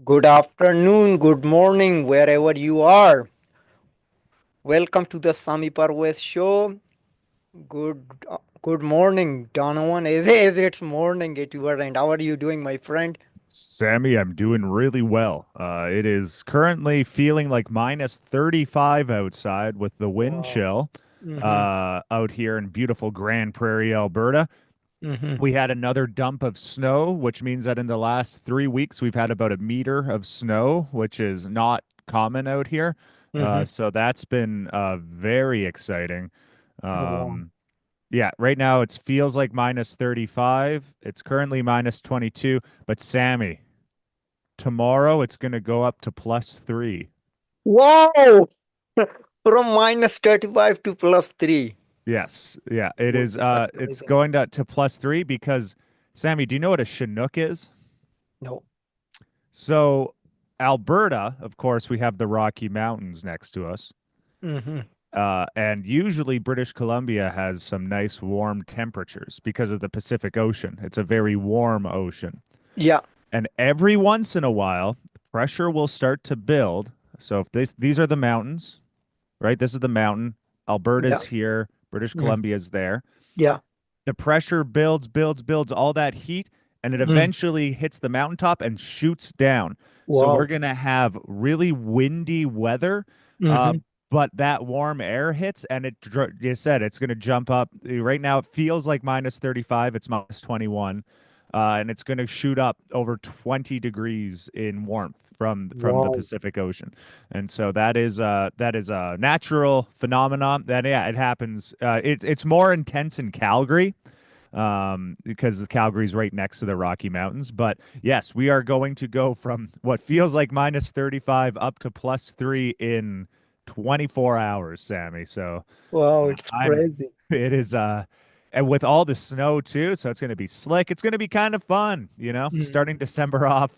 Good afternoon, good morning, wherever you are. Welcome to the Sami Parvez show. Good morning, Donovan. Is it's morning at your end? How are you doing, my friend? Sammy, I'm doing really well. It is currently feeling like minus 35 outside with the wind Wow. chill Mm-hmm. out here in beautiful Grand Prairie, Alberta. Mm-hmm. We had another dump of snow, which means that in the last 3 weeks, we've had about a meter of snow, which is not common out here. Mm-hmm. So that's been very exciting. Wow. Um, yeah, right now it feels like minus 35. It's currently minus 22. But Sammy, tomorrow it's going to go up to plus 3. Wow. From minus 35 to plus 3. Yes. Yeah, it Would is be it's surprising. going to plus 3 because Sammy, do you know what a Chinook is? No. So Alberta, of course, we have the Rocky Mountains next to us. Mm-hmm. And usually British Columbia has some nice warm temperatures because of the Pacific Ocean. It's a very warm ocean. Yeah. And every once in a while, pressure will start to build. So if these are the mountains, right? This is the mountain. Yeah. Alberta's here, British Mm. Columbia's there. Yeah. The pressure builds, all that heat, and it Mm. eventually hits the mountaintop and shoots down. So we're Wow. going to have really windy weather, uh, Mm-hmm. but that warm air hits, and you said it's going to jump up. Right now, it feels like minus 35. It's minus 21. And it's going to shoot up over 20 degrees in warmth from the Wow. Pacific Ocean. And so that is a natural phenomenon that yeah, it happens. It's more intense in Calgary because Calgary's right next to the Rocky Mountains. But yes, we are going to go from what feels like minus 35 up to plus 3 in 24 hours, Sammy. So Wow. It's I'm crazy. it is and with all the snow too, so it's going to be slick. It's going to be kind of fun, starting Mm. December off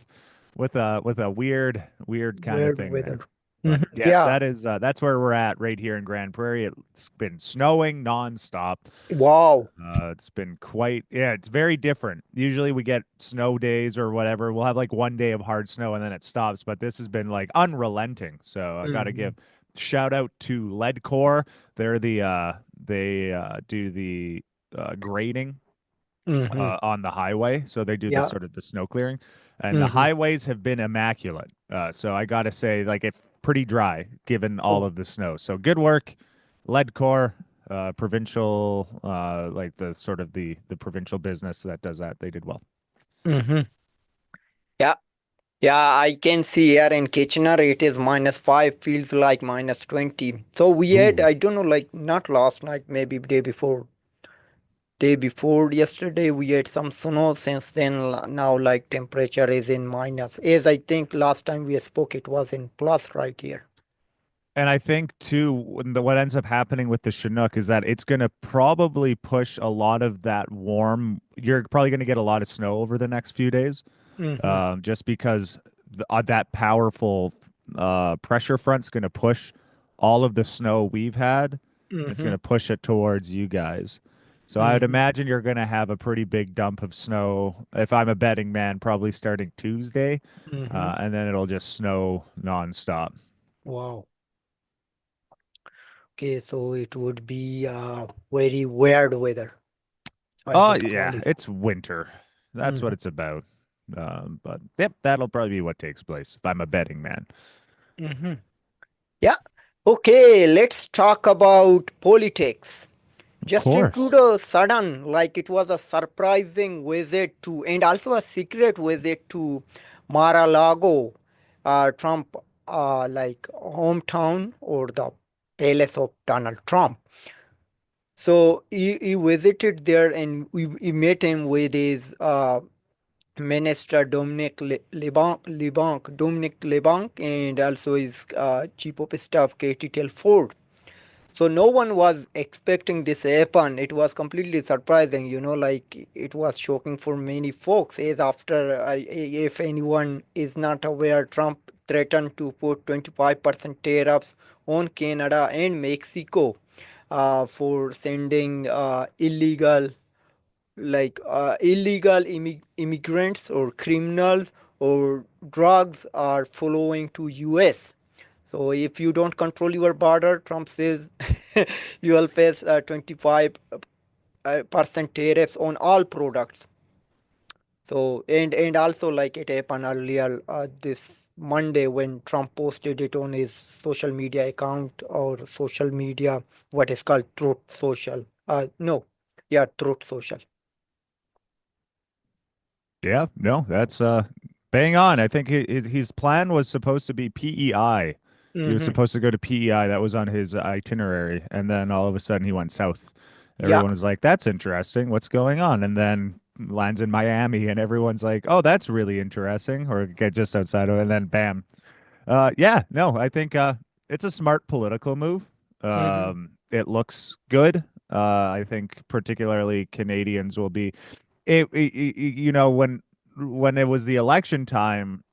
with a weird kind of Weird thing weather. there. But Mhm. yes, Yeah. that's where we're at right here in Grand Prairie. It's been snowing nonstop. Wow. It's been quite, yeah, it's very different. Usually we get snow days or whatever. We'll have like one day of hard snow and then it stops, but this has been like unrelenting. So I got to Mhm. give shout out to Leadcore. They're they do the grading Mhm. on the highway. So they do the Yeah. sort of the snow clearing, and the Mhm. highways have been immaculate. So I got to say, like, it's pretty dry given all Oh. of the snow. So good work, Leadcore, provincial, like the sort of the provincial business that does that. They did well. Mhm. Yeah. Yeah, I can see here in Kitchener it is -5, feels like -20. So we had, Ooh. I don't know, like not last night, maybe day before. Day before yesterday we had some snow. Since then, now like temperature is in minus. As I think last time we spoke, it was in plus right here. And I think too, what ends up happening with the Chinook is that it's going to probably push a lot of that warm. You're probably going to get a lot of snow over the next few days, Mm-hmm. just because that powerful pressure front's going to push all of the snow we've had. It's Mm-hmm. going to push it towards you guys. So I would Mm-hmm. imagine you're going to have a pretty big dump of snow. If I'm a betting man, probably starting Tuesday, Mm-hmm. and then it'll just snow nonstop. Wow. Okay, so it would be very weird weather, I Oh would yeah, call it. it's winter. That's what Mm-hmm. it's about. But yep, that'll probably be what takes place if I'm a betting man. Mm-hmm. Yeah. Okay, let's talk about politics. Of Justin course. Trudeau sudden, like it was a surprising visit to, and also a secret visit to Mar-a-Lago, Trump, like hometown or the palace of Donald Trump. So he visited there and we met him with his Minister Dominic Lebanc, and also his Chief of Staff Katie Telford. So no one was expecting this happen. It was completely surprising, like it was shocking for many folks. As after, if anyone is not aware, Trump threatened to put 25% tariffs on Canada and Mexico for sending illegal immigrants or criminals or drugs are flowing to US. So if you don't control your border, Trump says you will face 25 percent tariffs on all products. So and also like it happened earlier this Monday when Trump posted it on his social media account or social media, what is called Truth Social. No, yeah, Truth Social. Yeah, no, that's bang on. I think his plan was supposed to be PEI. He was Mm-hmm. supposed to go to PEI. That was on his itinerary, and then all of a sudden he went south. Yeah. Everyone was like, "That's interesting. What's going on?" And then lands in Miami, and everyone's like, "Oh, that's really interesting." Or get just outside of it, and then bam. Yeah, no, I think it's a smart political move. Mm-hmm. It looks good. I think particularly Canadians will be you know, when it was the election time,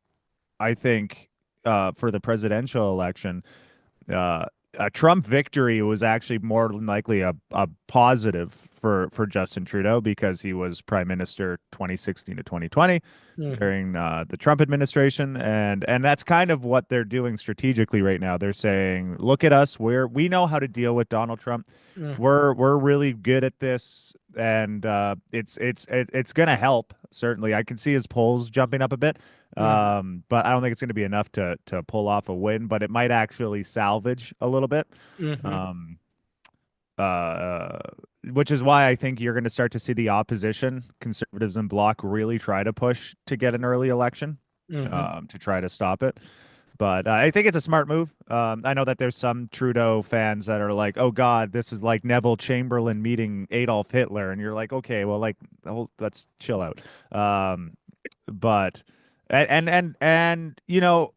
I think for the presidential election, uh, a Trump victory was actually more than likely a positive for Justin Trudeau because he was prime minister 2016 to 2020 Mm-hmm. during the Trump administration, and that's kind of what they're doing strategically right now. They're saying, "Look at us. We know how to deal with Donald Trump. Mm-hmm. We're really good at this, and it's gonna help. Certainly, I can see his polls jumping up a bit, Mm-hmm. but I don't think it's going to be enough to pull off a win. But it might actually salvage a little bit, Mm-hmm. um, uh, which is why I think you're going to start to see the opposition, conservatives and bloc, really try to push to get an early election, Mm-hmm. to try to stop it. But I think it's a smart move. I know that there's some Trudeau fans that are like, "Oh God, this is like Neville Chamberlain meeting Adolf Hitler," and you're like, "Okay, well, like, let's chill out." Um, but and you know,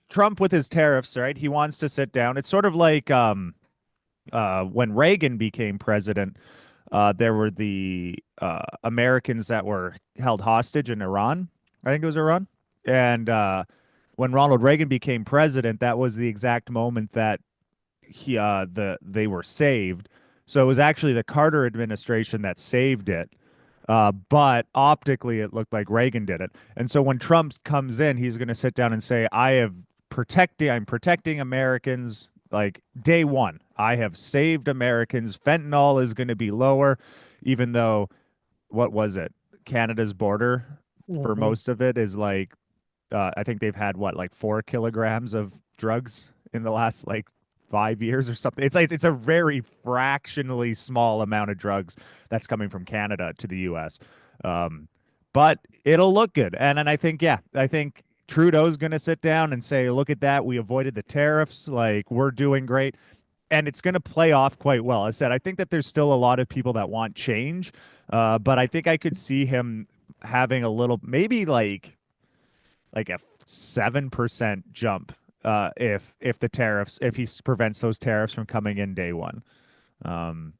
Trump with his tariffs, right? He wants to sit down. It's sort of like when Reagan became president, there were the Americans that were held hostage in Iran. I think it was Iran. And when Ronald Reagan became president, that was the exact moment that they were saved. So it was actually the Carter administration that saved it. But optically, it looked like Reagan did it. And so when Trump comes in, he's going to sit down and say, I'm protecting Americans like day one. I have saved Americans. Fentanyl is going to be lower, even though, what was it? Canada's border for Mm-hmm. most of it is like, I think they've had what, like 4 kilograms of drugs in the last like 5 years or something. It's like it's a very fractionally small amount of drugs that's coming from Canada to the U.S. Um, but it'll look good, and I think I think Trudeau's going to sit down and say, "Look at that, we avoided the tariffs. Like we're doing great." And it's going to play off quite well. I said, I think that there's still a lot of people that want change, but I think I could see him having a little, maybe like a 7% jump if the tariffs if he prevents those tariffs from coming in day one. Um,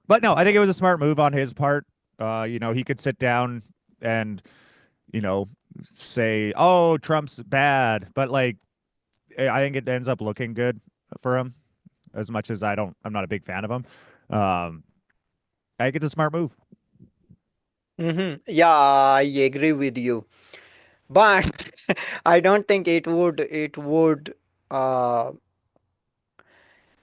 but no, I think it was a smart move on his part. You know, he could sit down and you know say, "Oh, Trump's bad," but like I think it ends up looking good for him. As much as I'm not a big fan of him. Um, I think it's a smart move. Mm-hmm. Yeah, I agree with you. But I don't think it would uh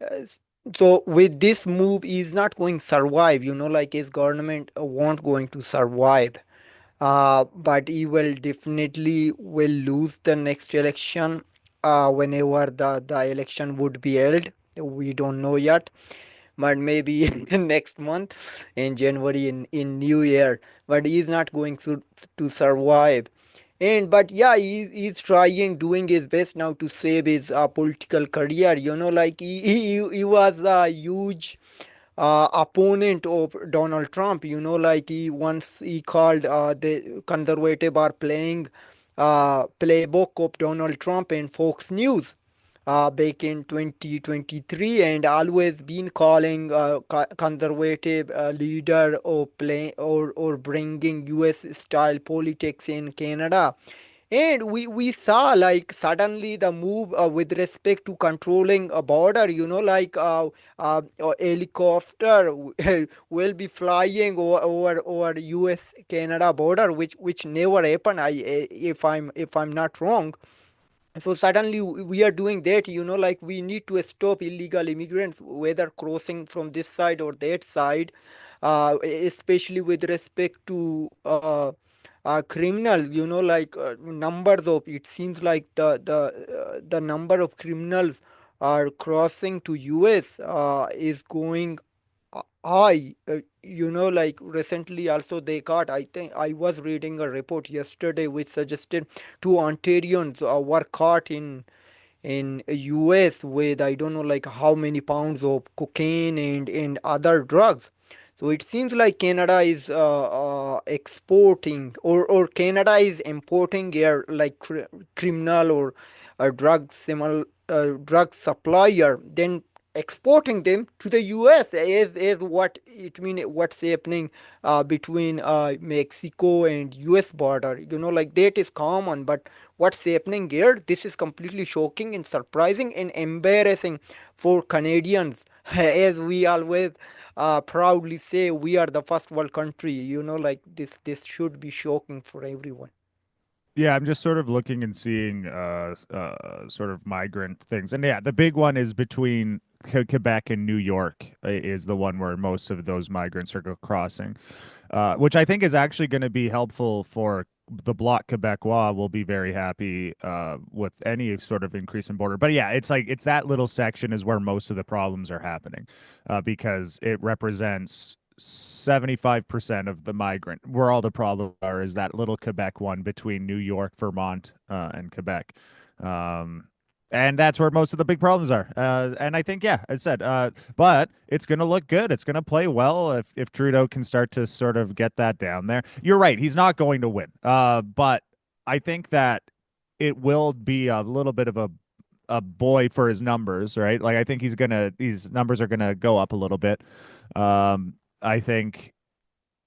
s- so with this move he's not going survive, like his government won't going to survive. But he will definitely will lose the next election whenever the election would be held. We don't know yet, but maybe next month in January in New Year. But he's not going to survive. And but yeah, he's trying, doing his best now to save his political career. Like he was a huge opponent of Donald Trump. Like he called the conservative are playing playbook of Donald Trump and Fox News back in 2023, and always been calling conservative leader or play or bringing US style politics in Canada. And we saw like suddenly the move with respect to controlling a border, like a helicopter will be flying over US Canada border, which never happened. If I'm not wrong. So suddenly we are doing that, like we need to stop illegal immigrants, whether crossing from this side or that side, especially with respect to criminal, like numbers of, it seems like the number of criminals are crossing to US is going high. Like recently also they caught, I think I was reading a report yesterday which suggested two Ontarians were caught in US with, I don't know, like how many pounds of cocaine and other drugs. So it seems like Canada is exporting, or Canada is importing air like criminal or drug supplier, then exporting them to the US, is what it mean, what's happening between Mexico and US border. Like that is common, but what's happening here, this is completely shocking and surprising and embarrassing for Canadians. As we always proudly say, we are the first world country. Like this should be shocking for everyone. Yeah, I'm just sort of looking and seeing sort of migrant things. And yeah, the big one is between Quebec and New York is the one where most of those migrants are crossing, which I think is actually going to be helpful for the Bloc Quebecois. Will be very happy with any sort of increase in border. But yeah, it's like it's that little section is where most of the problems are happening because it represents 75% of the migrant. Where all the problems are is that little Quebec one between New York, Vermont, and Quebec. Um, and that's where most of the big problems are. And I think, yeah, I said, but it's going to look good. It's going to play well if Trudeau can start to sort of get that down there. You're right. He's not going to win. But I think that it will be a little bit of a boy for his numbers, right? Like I think these numbers are gonna go up a little bit. I think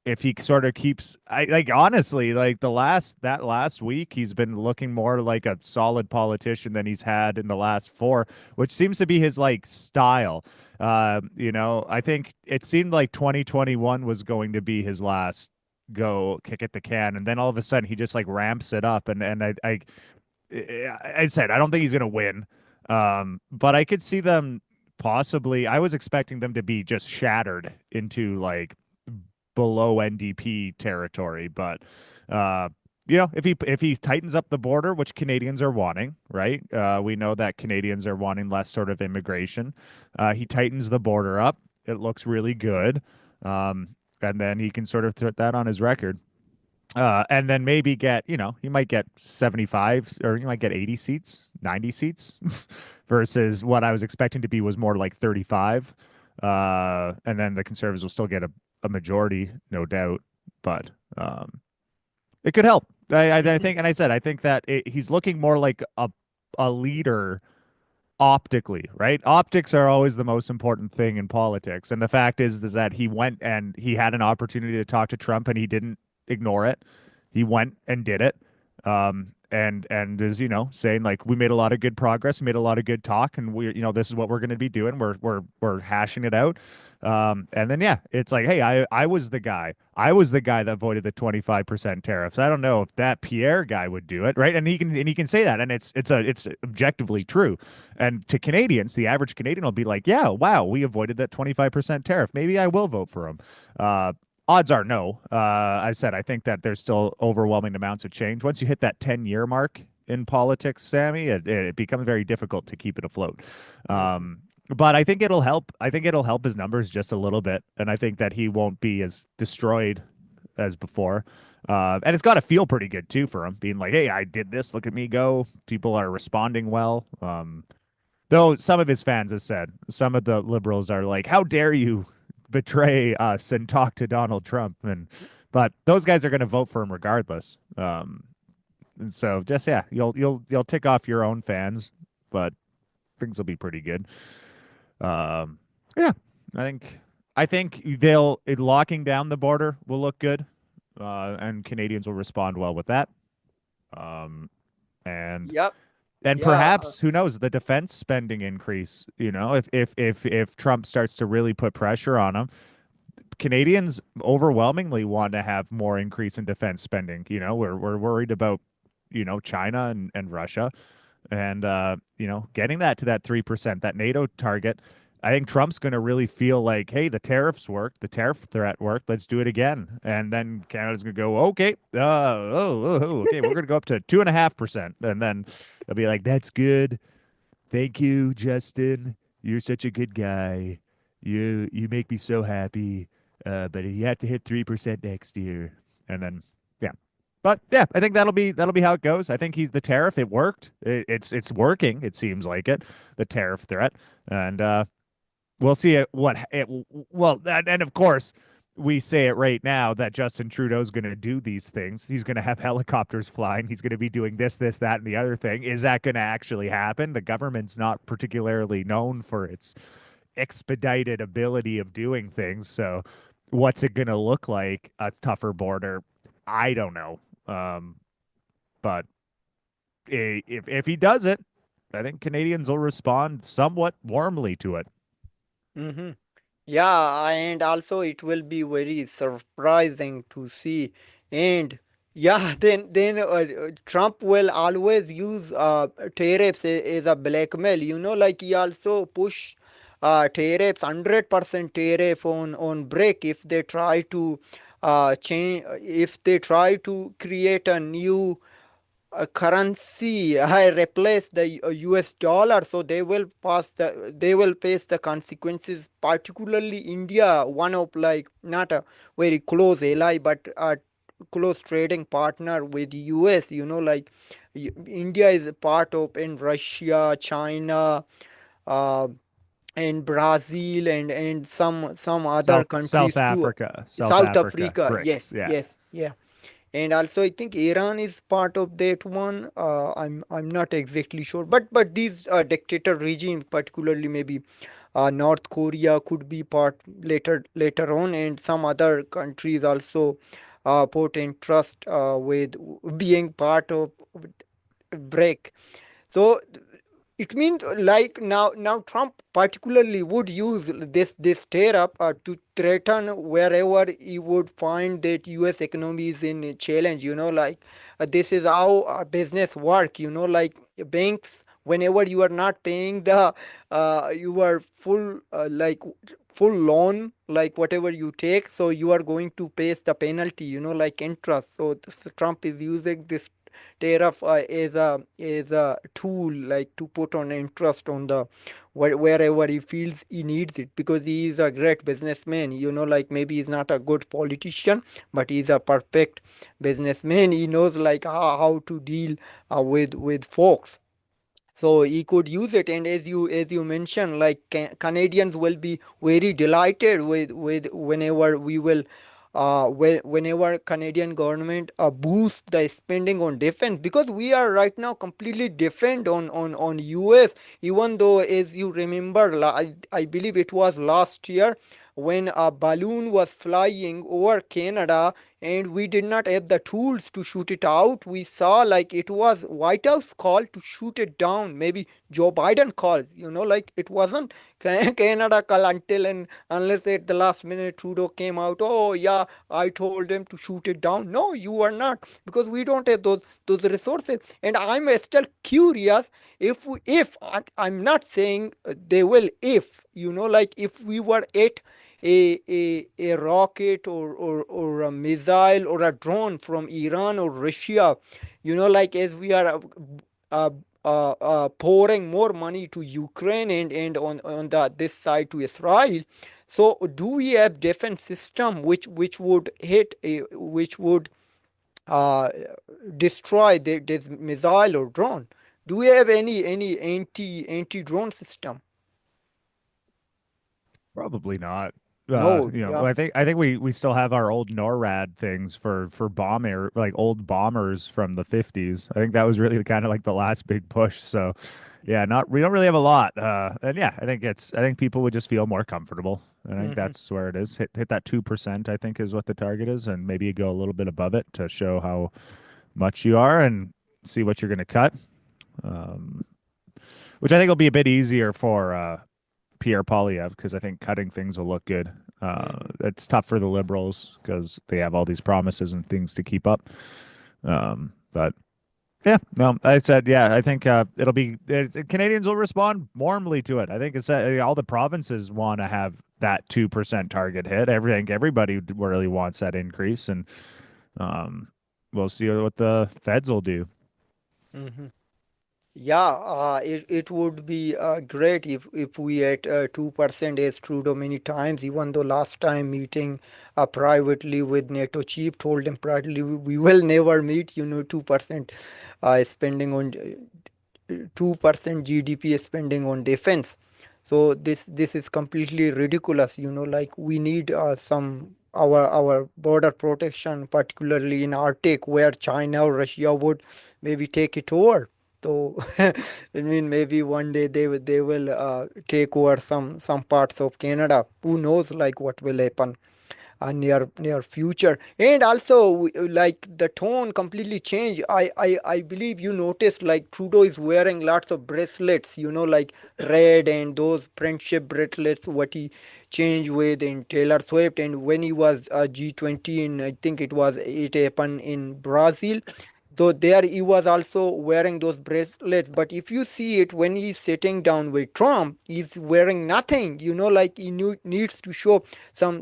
if he sort of keeps, I like honestly, like that last week, he's been looking more like a solid politician than he's had in the last four, which seems to be his like style. I think it seemed like 2021 was going to be his last go kick at the can, and then all of a sudden he just like ramps it up, and I said I don't think he's going to win, but I could see them possibly. I was expecting them to be just shattered into like below NDP territory, but uh, if he tightens up the border, which Canadians are wanting, right? We know that Canadians are wanting less sort of immigration. He tightens the border up. It looks really good. And then he can sort of put that on his record. And then maybe he might get 75 or he might get 80 seats, 90 seats versus what I was expecting to be was more like 35. And then the Conservatives will still get a majority, no doubt, but it could help. I think, and I said, I think that he's looking more like a leader optically, right? Optics are always the most important thing in politics. And the fact is that he went and he had an opportunity to talk to Trump and he didn't ignore it. He went and did it. And is, saying like we made a lot of good progress, we made a lot of good talk, and this is what we're gonna be doing. We're hashing it out. And then yeah, it's like, hey, I was the guy. I was the guy that voted the 25% tariffs. I don't know if that Pierre guy would do it, right? And he can say that, and it's objectively true. And to Canadians, the average Canadian will be like, yeah, wow, we avoided that 25% tariff. Maybe I will vote for him. Odds are no. I said I think that there's still overwhelming amounts of change. Once you hit that 10-year mark in politics, Sammy, it becomes very difficult to keep it afloat. Mhm. But I think it'll help. I think it'll help his numbers just a little bit, and I think that he won't be as destroyed as before. And it's got to feel pretty good too for him, being like, "Hey, I did this. Look at me go." People are responding well. Though some of his fans have said, some of the liberals are like, "How dare you betray us and talk to Donald Trump?" But those guys are going to vote for him regardless. And so just yeah, you'll tick off your own fans, but things will be pretty good. Um, yeah, I think I think they'll locking down the border will look good, and Canadians will respond well with that. and Yep. and Yeah. perhaps who knows, the defense spending increase, if Trump starts to really put pressure on him, Canadians overwhelmingly want to have more increase in defense spending. We're worried about, China and Russia, and getting that to that 3%, that NATO target. I think Trump's going to really feel like, hey, the tariffs worked, the tariff threat worked, let's do it again. And then Canada's going to go, okay, okay, we're going to go up to 2.5%. And then they'll be like, that's good. Thank you, Justin. You're such a good guy. You make me so happy. But you have to hit 3% next year. And then yeah. But yeah, I think that'll be how it goes. I think he's the tariff. It worked. It's working. It seems like it. The tariff threat, and we'll see what it. Well, and of course, we say it right now that Justin Trudeau's going to do these things. He's going to have helicopters flying. He's going to be doing this, that, and the other thing. Is that going to actually happen? The government's not particularly known for its expedited ability of doing things. So, what's it going to look like? A tougher border? I don't know. But if he does it, I think Canadians will respond somewhat warmly to it. Mm-hmm. Yeah, and also it will be very surprising to see. And yeah, then Trump will always use tariffs as a blackmail. Like he also push tariffs, 100% tariff on brick if they try to change, if they try to create a new currency I replace the US dollar, so they will face the consequences, particularly India, one of like not a very close ally but a close trading partner with US. Like India is a part of, in Russia, China, uh, and Brazil, and some other South countries too. Africa, South South Africa, Africa, BRICS. yes, Yeah, yes, yeah. And also I think Iran is part of that one. I'm not exactly sure, but these dictator regime, particularly maybe North Korea could be part later on, and some other countries also put interest with being part of BRIC. So it means like now Trump particularly would use this tear up to threaten wherever he would find that US economy is in a challenge. Like this is how business work. Like banks, whenever you are not paying the your full full loan, like whatever you take, so you are going to pay the penalty, like interest. So Trump is using this tariff as a tool, like to put on interest on the wherever he feels he needs it, because he is a great businessman. Like maybe he's not a good politician, but he's a perfect businessman. He knows like how to deal with folks, so he could use it. And as you mentioned, like Canadians will be very delighted with whenever we will whenever Canadian government boosts the spending on defense, because we are right now completely depend on US. Even though, as you remember, I believe it was last year when a balloon was flying over Canada and we did not have the tools to shoot it out. We saw like it was White House call to shoot it down. Maybe Joe Biden calls, like it wasn't Canada call until and unless at the last minute Trudeau came out. Oh yeah, I told them to shoot it down. No, you are not, because we don't have those resources. And I'm still curious if I'm not saying they will, if like if we were at a rocket or a missile or a drone from Iran or Russia, like as we are uh, pouring more money to Ukraine and on this side to Israel. So do we have defense system which would which would uh, destroy this missile or drone? Do we have any anti drone system? probably not. No, yeah. I think we still have our old NORAD things for bomb air, like old bombers from the 50s. I think that was really kind of like the last big push. So, yeah, not we don't really have a lot. And yeah, I think people would just feel more comfortable. I think Hmm. that's where it is. Hit that 2%, I think is what the target is, and maybe you go a little bit above it to show how much you are. And see what you're going to cut, um, which I think will be a bit easier for Pierre Polyev because I think cutting things will look good. Mm-hmm. It's tough for the Liberals because they have all these promises and things to keep up. But yeah, no, I said, yeah, I think it'll be Canadians will respond warmly to it. I think it's all the provinces want to have that 2% target hit. Everybody really wants that increase, and um, we'll see what the feds will do. Mm-hmm. Yeah, it would be great if we at 2% as Trudeau many times, even though last time meeting privately with NATO chief told him privately we will never meet, 2% spending on 2% GDP spending on defense. So this is completely ridiculous. Like we need some our border protection, particularly in Arctic, where China or Russia would maybe take it over. So I mean, maybe one day they will take over some parts of Canada. Who knows? Like what will happen? Near future. And also like the tone completely changed. I believe you noticed like Trudeau is wearing lots of bracelets, like red and those friendship bracelets what he changed with in Taylor Swift. And when he was G20 in, I think it happened in Brazil, though there he was also wearing those bracelets. But if you see it when he's sitting down with Trump, he's wearing nothing, like he needs to show some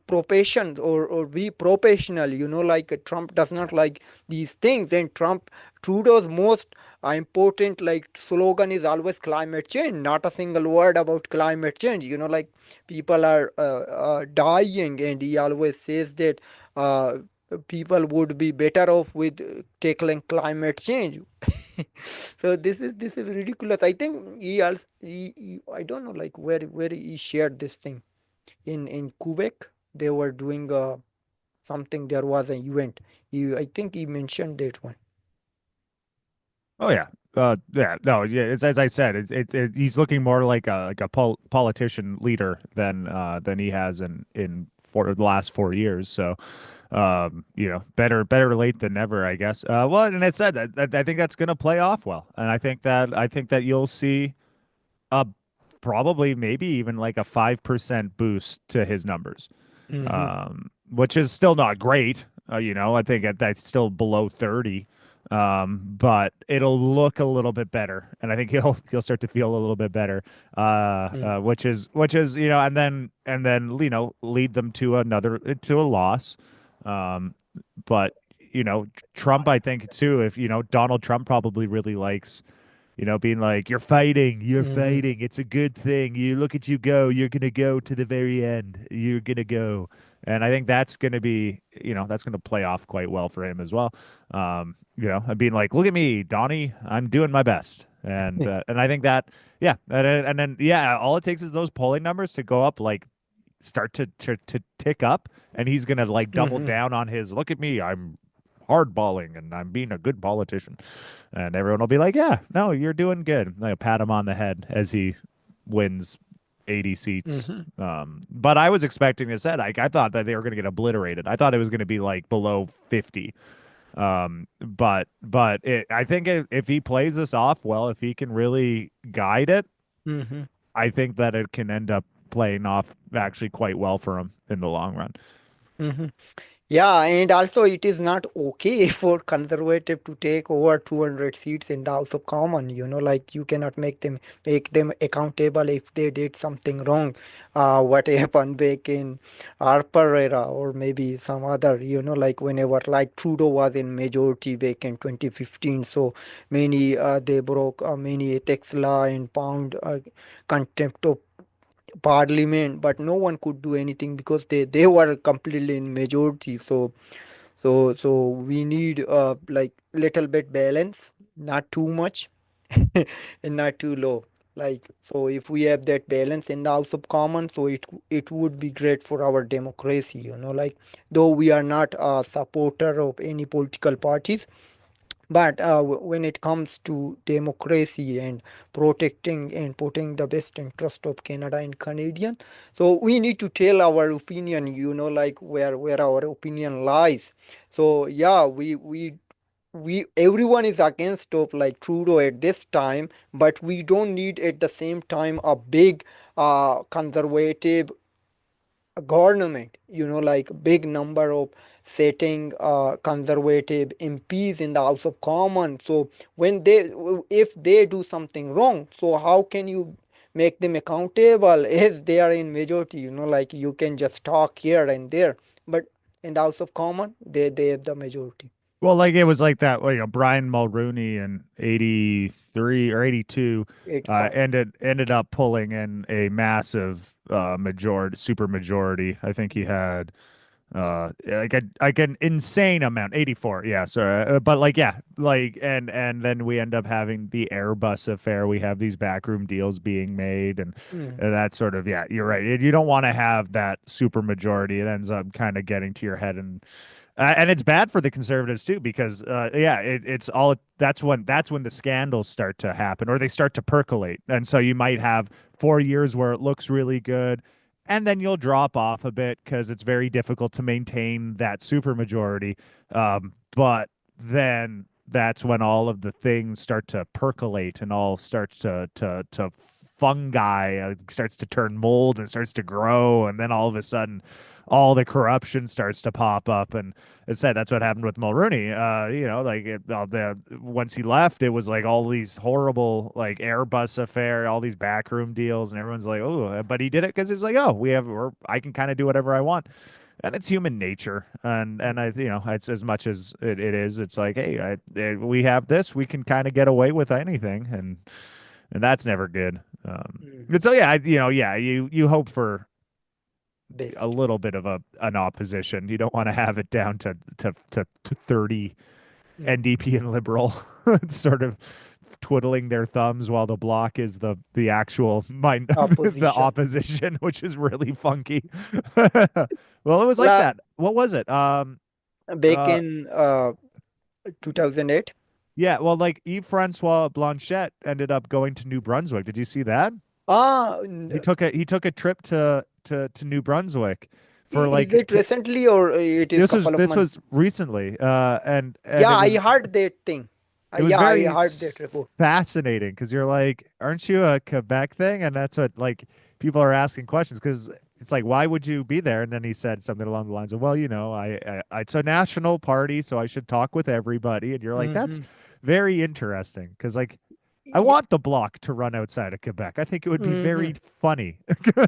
profession or be professional, like Trump does not like these things. And Trudeau's most important like slogan is always climate change, not a single word about climate change, like people are dying, and he always says that uh, people would be better off with tackling climate change. So this is ridiculous. I think he also I don't know like where he shared this thing in Quebec. They were doing something. There was an event. I think he mentioned that one. Oh yeah. Yeah, no, yeah, it's as I said, he's looking more like a politician leader than he has in for the last 4 years. So, better late than never, I guess. Well, and it said that I think that's going to play off well, and I think that you'll see a probably maybe even like a 5% boost to his numbers, Mm-hmm. which is still not great. I think that's still below 30. But it'll look a little bit better, and I think he'll start to feel a little bit better. Which is and then lead them to a loss. Um, but Trump, I think too. If Donald Trump probably really likes being like, you're Mm-hmm. fighting. It's a good thing. You look at you go. You're gonna go to the very end. You're gonna go, and I think that's gonna play off quite well for him as well. And being like, look at me, Donnie. I'm doing my best, and I think that, yeah, and then yeah, all it takes is those polling numbers to go up, like start to tick up, and he's gonna like double Mm-hmm. down on his, look at me, I'm hardballing and I'm being a good politician. And everyone will be like, yeah, no, you're doing good. Like pat him on the head as he wins 80 seats. Mm-hmm. But I was expecting to say, like, I thought that they were going to get obliterated. I thought it was going to be like below 50. I think if he plays this off well, if he can really guide it, Mm-hmm. I think that it can end up playing off actually quite well for him in the long run. Mm-hmm. Yeah, and also it is not okay for conservative to take over 200 seats in the House of Commons. Like you cannot make them accountable if they did something wrong. What happened back in Harper era or maybe some other, like whenever like Trudeau was in majority back in 2015. So many they broke many ethics law and found contempt of parliament, but no one could do anything because they were completely in majority. So we need like little bit balance, not too much and not too low. Like so if we have that balance in the House of Commons, so it would be great for our democracy, like though we are not a supporter of any political parties, but when it comes to democracy and protecting and putting the best interest of Canada and Canadian, so we need to tell our opinion, like where our opinion lies. So yeah, we we everyone is against of like Trudeau at this time, but we don't need at the same time a big conservative government, like big number of sitting conservative MPs in the House of Commons. So when if they do something wrong, so how can you make them accountable as they are in majority? Like you can just talk here and there, but in the House of Commons, they have the majority. Well, like it was like that, Brian Mulrooney in 83 or 82 85. ended up pulling in a massive majority, super majority. I think he had like an insane amount, 84. Yeah, so but like yeah, like and then we end up having the Airbus affair. We have these backroom deals being made Mm, and that sort of, yeah, you're right. You don't want to have that super majority. It ends up kind of getting to your head and it's bad for the conservatives too because yeah, it's all that's when the scandals start to happen or they start to percolate, and so you might have 4 years where it looks really good, and then you'll drop off a bit because it's very difficult to maintain that supermajority. But then that's when all of the things start to percolate and all starts to fungi, starts to turn mold and starts to grow, and then all of a sudden all the corruption starts to pop up. And it said that's what happened with Mulrooney. Like once he left, it was like all these horrible like Airbus affair, all these backroom deals, and everyone's like, oh, but he did it because it's like, oh, I can kind of do whatever I want, and it's human nature. And it's as much as it is. It's like, hey, we have this, we can kind of get away with anything, and that's never good. mhm. And so yeah, yeah, you hope for a Best. little bit of an opposition. You don't want to have it down to 30 Mm. NDP and Liberal sort of twiddling their thumbs while the bloc is the actual mind the Opposition. opposition, which is really funky. Well, it was like La that. What was it? Back Uh in 2008. yeah, well, like Yves Francois Blanchet ended up going to New Brunswick. Did you see that? Ah, He took a trip to New Brunswick for is like it recently or it is this was couple of this months? was recently, and Yeah, it I was heard that thing. it was Yeah, I very heard that report. fascinating because you're like, aren't you a Quebec thing? And that's what like people are asking questions because it's like, why would you be there? And then he said something along the lines of, well, it's a national party, so I should talk with everybody. And you're like, that's Hmm. very interesting because like I Yeah. want the bloc to run outside of Quebec. I think it would be Hmm. very funny.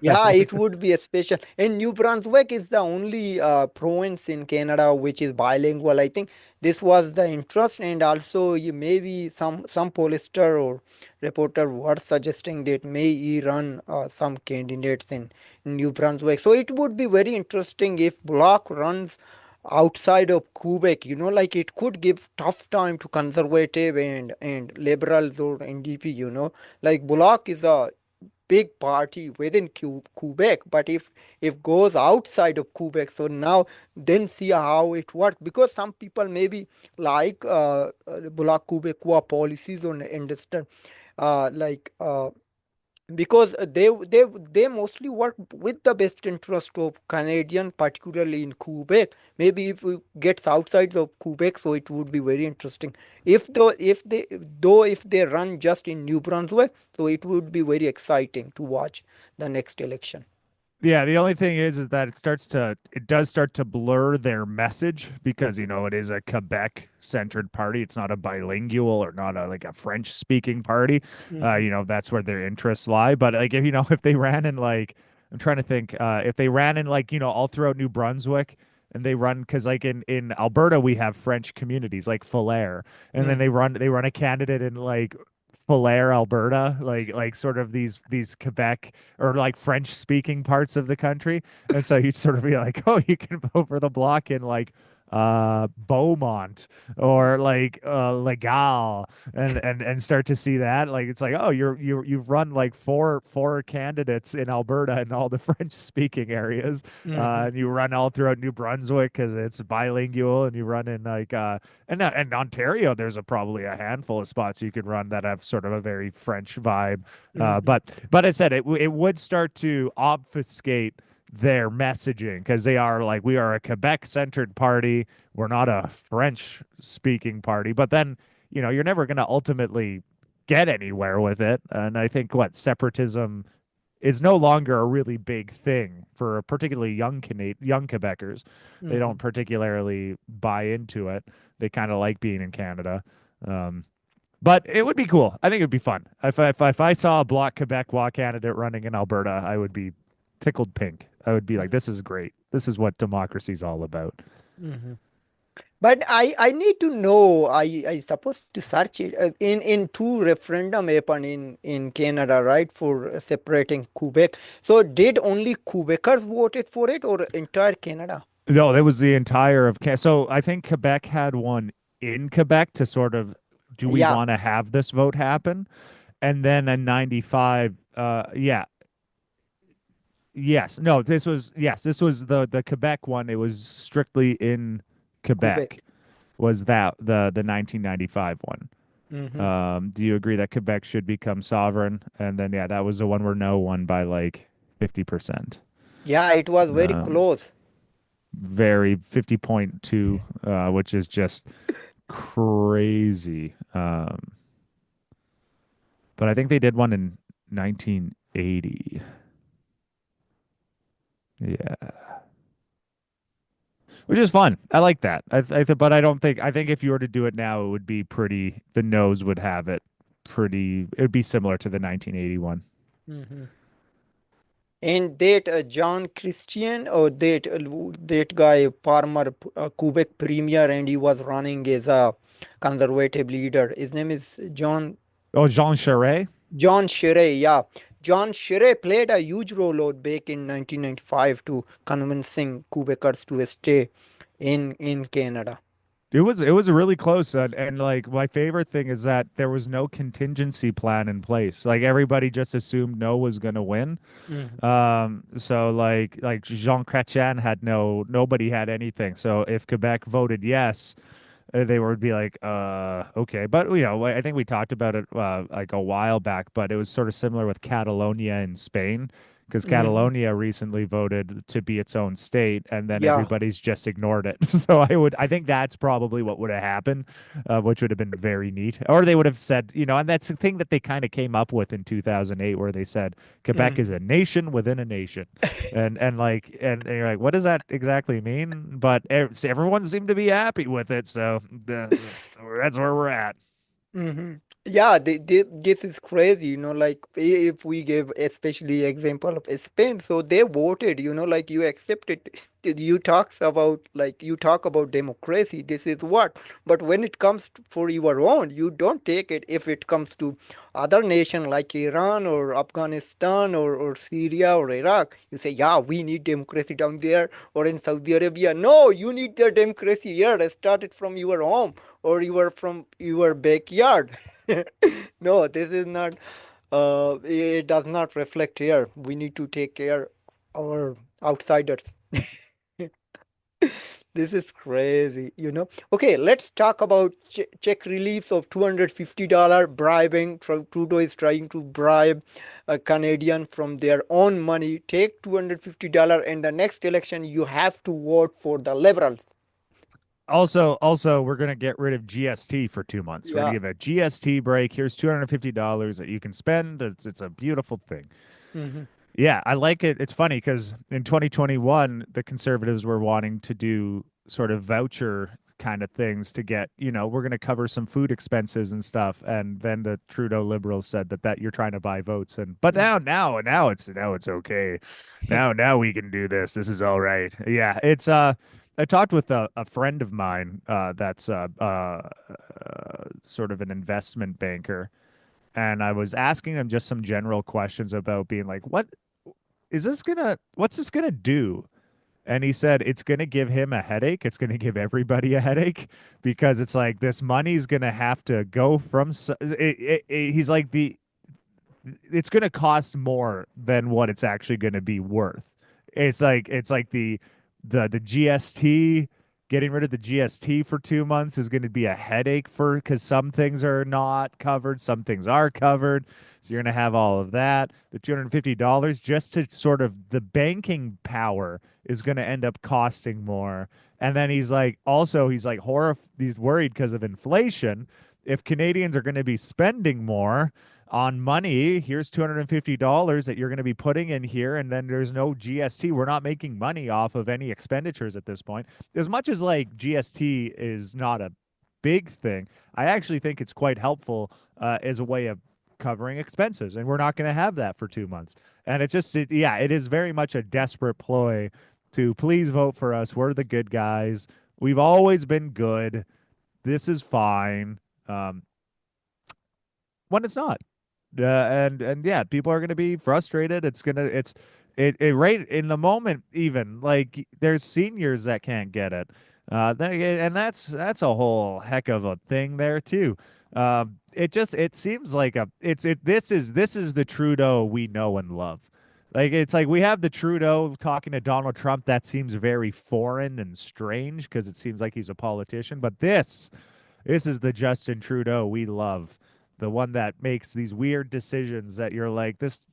Yeah, it would be a special. And New Brunswick is the only province in Canada which is bilingual. I think this was the interest, and also maybe some pollster or reporter were suggesting that may he run some candidates in New Brunswick. So it would be very interesting if Bloc runs outside of Quebec. Like it could give tough time to conservative and liberals or NDP. Like Bloc is a big party within Quebec, but if goes outside of Quebec, so now then see how it works, because some people maybe like Bloc Quebecois policies on understand, like because they mostly work with the best interest of Canadian, particularly in Quebec. Maybe if it gets outside of Quebec, so it would be very interesting. If they run just in New Brunswick, so it would be very exciting to watch the next election. Yeah, the only thing is that it does start to blur their message because it is a Quebec centered party. It's not a bilingual or not a like a French speaking party. Hmm. That's where their interests lie. But like if they ran in like I'm trying to think if they ran in like all throughout New Brunswick and they run because like in Alberta we have French communities like Falaire, and then Hmm. they run a candidate in like Falaire, Alberta, like sort of these Quebec or like French speaking parts of the country. And so you'd sort of be like, oh, you can vote for the bloc in like Beaumont or like Legal and start to see that. Like it's like, oh, you've run like four candidates in Alberta and all the French speaking areas. Hmm. And you run all throughout New Brunswick because it's bilingual, and you run in like and Ontario, there's probably a handful of spots you could run that have sort of a very French vibe. Hmm. But I said it would start to obfuscate their messaging because they are like, we are a Quebec centered party. We're not a French speaking party. But then, you're never going to ultimately get anywhere with it. And I think what separatism is no longer a really big thing for particularly young Quebecers. They don't Hmm. particularly buy into it. They kind of like being in Canada. Um, but it would be cool. I think it would be fun. If I saw a Bloc Quebecois candidate running in Alberta, I would be tickled pink. I would be like, this is great. This is what democracy's all about. Hmm. But I need to know. I supposed to search it in two referendum happen in Canada, right, for separating Quebec. So did only Quebecers voted for it or entire Canada? No, that was the entire of so I think Quebec had one in Quebec to sort of, do we Yeah, want to have this vote happen? And then in 95, yeah, yes, no, this was the Quebec one. It was strictly in Quebec. Quebec. Was that the 1995 one? Hmm. Do you agree that Quebec should become sovereign? And then yeah, that was the one where no won by like 50%. Yeah, it was very Um, close. very 50.2, which is just crazy. But I think they did one in 1980. Yeah, which is fun. I like that. But I don't think, I think if you were to do it now, it would be pretty, the nose would have it pretty, it would be similar to the 1981. Hmm. And that John Christian or that guy Palmer, Quebec premier, and he was running as a conservative leader. His name is Oh, Jean Charest? John Shirey. Yeah, John Shirey played a huge role out back in 1995 to convincing Quebecers to stay in Canada. It was really close, and like my favorite thing is that there was no contingency plan in place. Like everybody just assumed no was gonna win. Hmm. So like Jean Chrétien had nobody had anything. So if Quebec voted yes, they would be like, okay. But I think we talked about it like a while back, but it was sort of similar with Catalonia in Spain, because Hmm. Catalonia recently voted to be its own state, and then Yeah. everybody's just ignored it. So I think that's probably what would have happened, which would have been very neat. Or they would have said, and that's the thing that they kind of came up with in 2008, where they said Quebec is Hmm. a nation within a nation. And you're like, what does that exactly mean? But everyone seemed to be happy with it, so that's where we're at. Hmm. Yeah, this is crazy, like if we give especially example of Spain, so they voted, like you accept it. You talk about democracy, this is what. But when it comes for your own, you don't take it. If it comes to other nation like Iran or Afghanistan or Syria or Iraq, you say, yeah, we need democracy down there, or in Saudi Arabia. No, you need the democracy here. Start it from your home or you are from your backyard. No, this is not. It does not reflect here. We need to take care our outsiders. This is crazy. Okay, let's talk about check reliefs of $250 bribing. Trudeau is trying to bribe a Canadian from their own money. Take $250, and the next election you have to vote for the Liberals. Also, we're gonna get rid of GST for 2 months. We're gonna Yeah. give a GST break. Here's $250 that you can spend. It's a beautiful thing. Hmm. Yeah, I like it. It's funny because in 2021, the conservatives were wanting to do sort of voucher kind of things to get, we're going to cover some food expenses and stuff. And then the Trudeau liberals said that you're trying to buy votes. And but now it's okay. Now we can do this. This is all right. Yeah, it's I talked with a friend of mine that's sort of an investment banker, and I was asking him just some general questions about being like, what's this gonna do? And he said it's gonna give him a headache. It's gonna give everybody a headache because it's like this money's gonna have to go from. He's like it's gonna cost more than what it's actually gonna be worth. It's like the GST. Getting rid of the GST for 2 months is going to be a headache for because some things are not covered, some things are covered. So you're going to have all of that. The $250 just to sort of the banking power is going to end up costing more. And then he's like, he's worried because of inflation. If Canadians are going to be spending more on money, here's $250 that you're going to be putting in here, and then there's no GST. We're not making money off of any expenditures at this point. As much as like GST is not a big thing, I actually think it's quite helpful as a way of covering expenses, and we're not going to have that for 2 months. And yeah, it is very much a desperate ploy to please vote for us. We're the good guys. We've always been good. This is fine. Um, when it's not. And yeah, people are gonna be frustrated. It right in the moment. Even like there's seniors that can't get it. And that's a whole heck of a thing there too. It seems like a it's it this is the Trudeau we know and love. Like it's like we have the Trudeau talking to Donald Trump that seems very foreign and strange because it seems like he's a politician. But this is the Justin Trudeau we love, the one that makes these weird decisions that you're like, this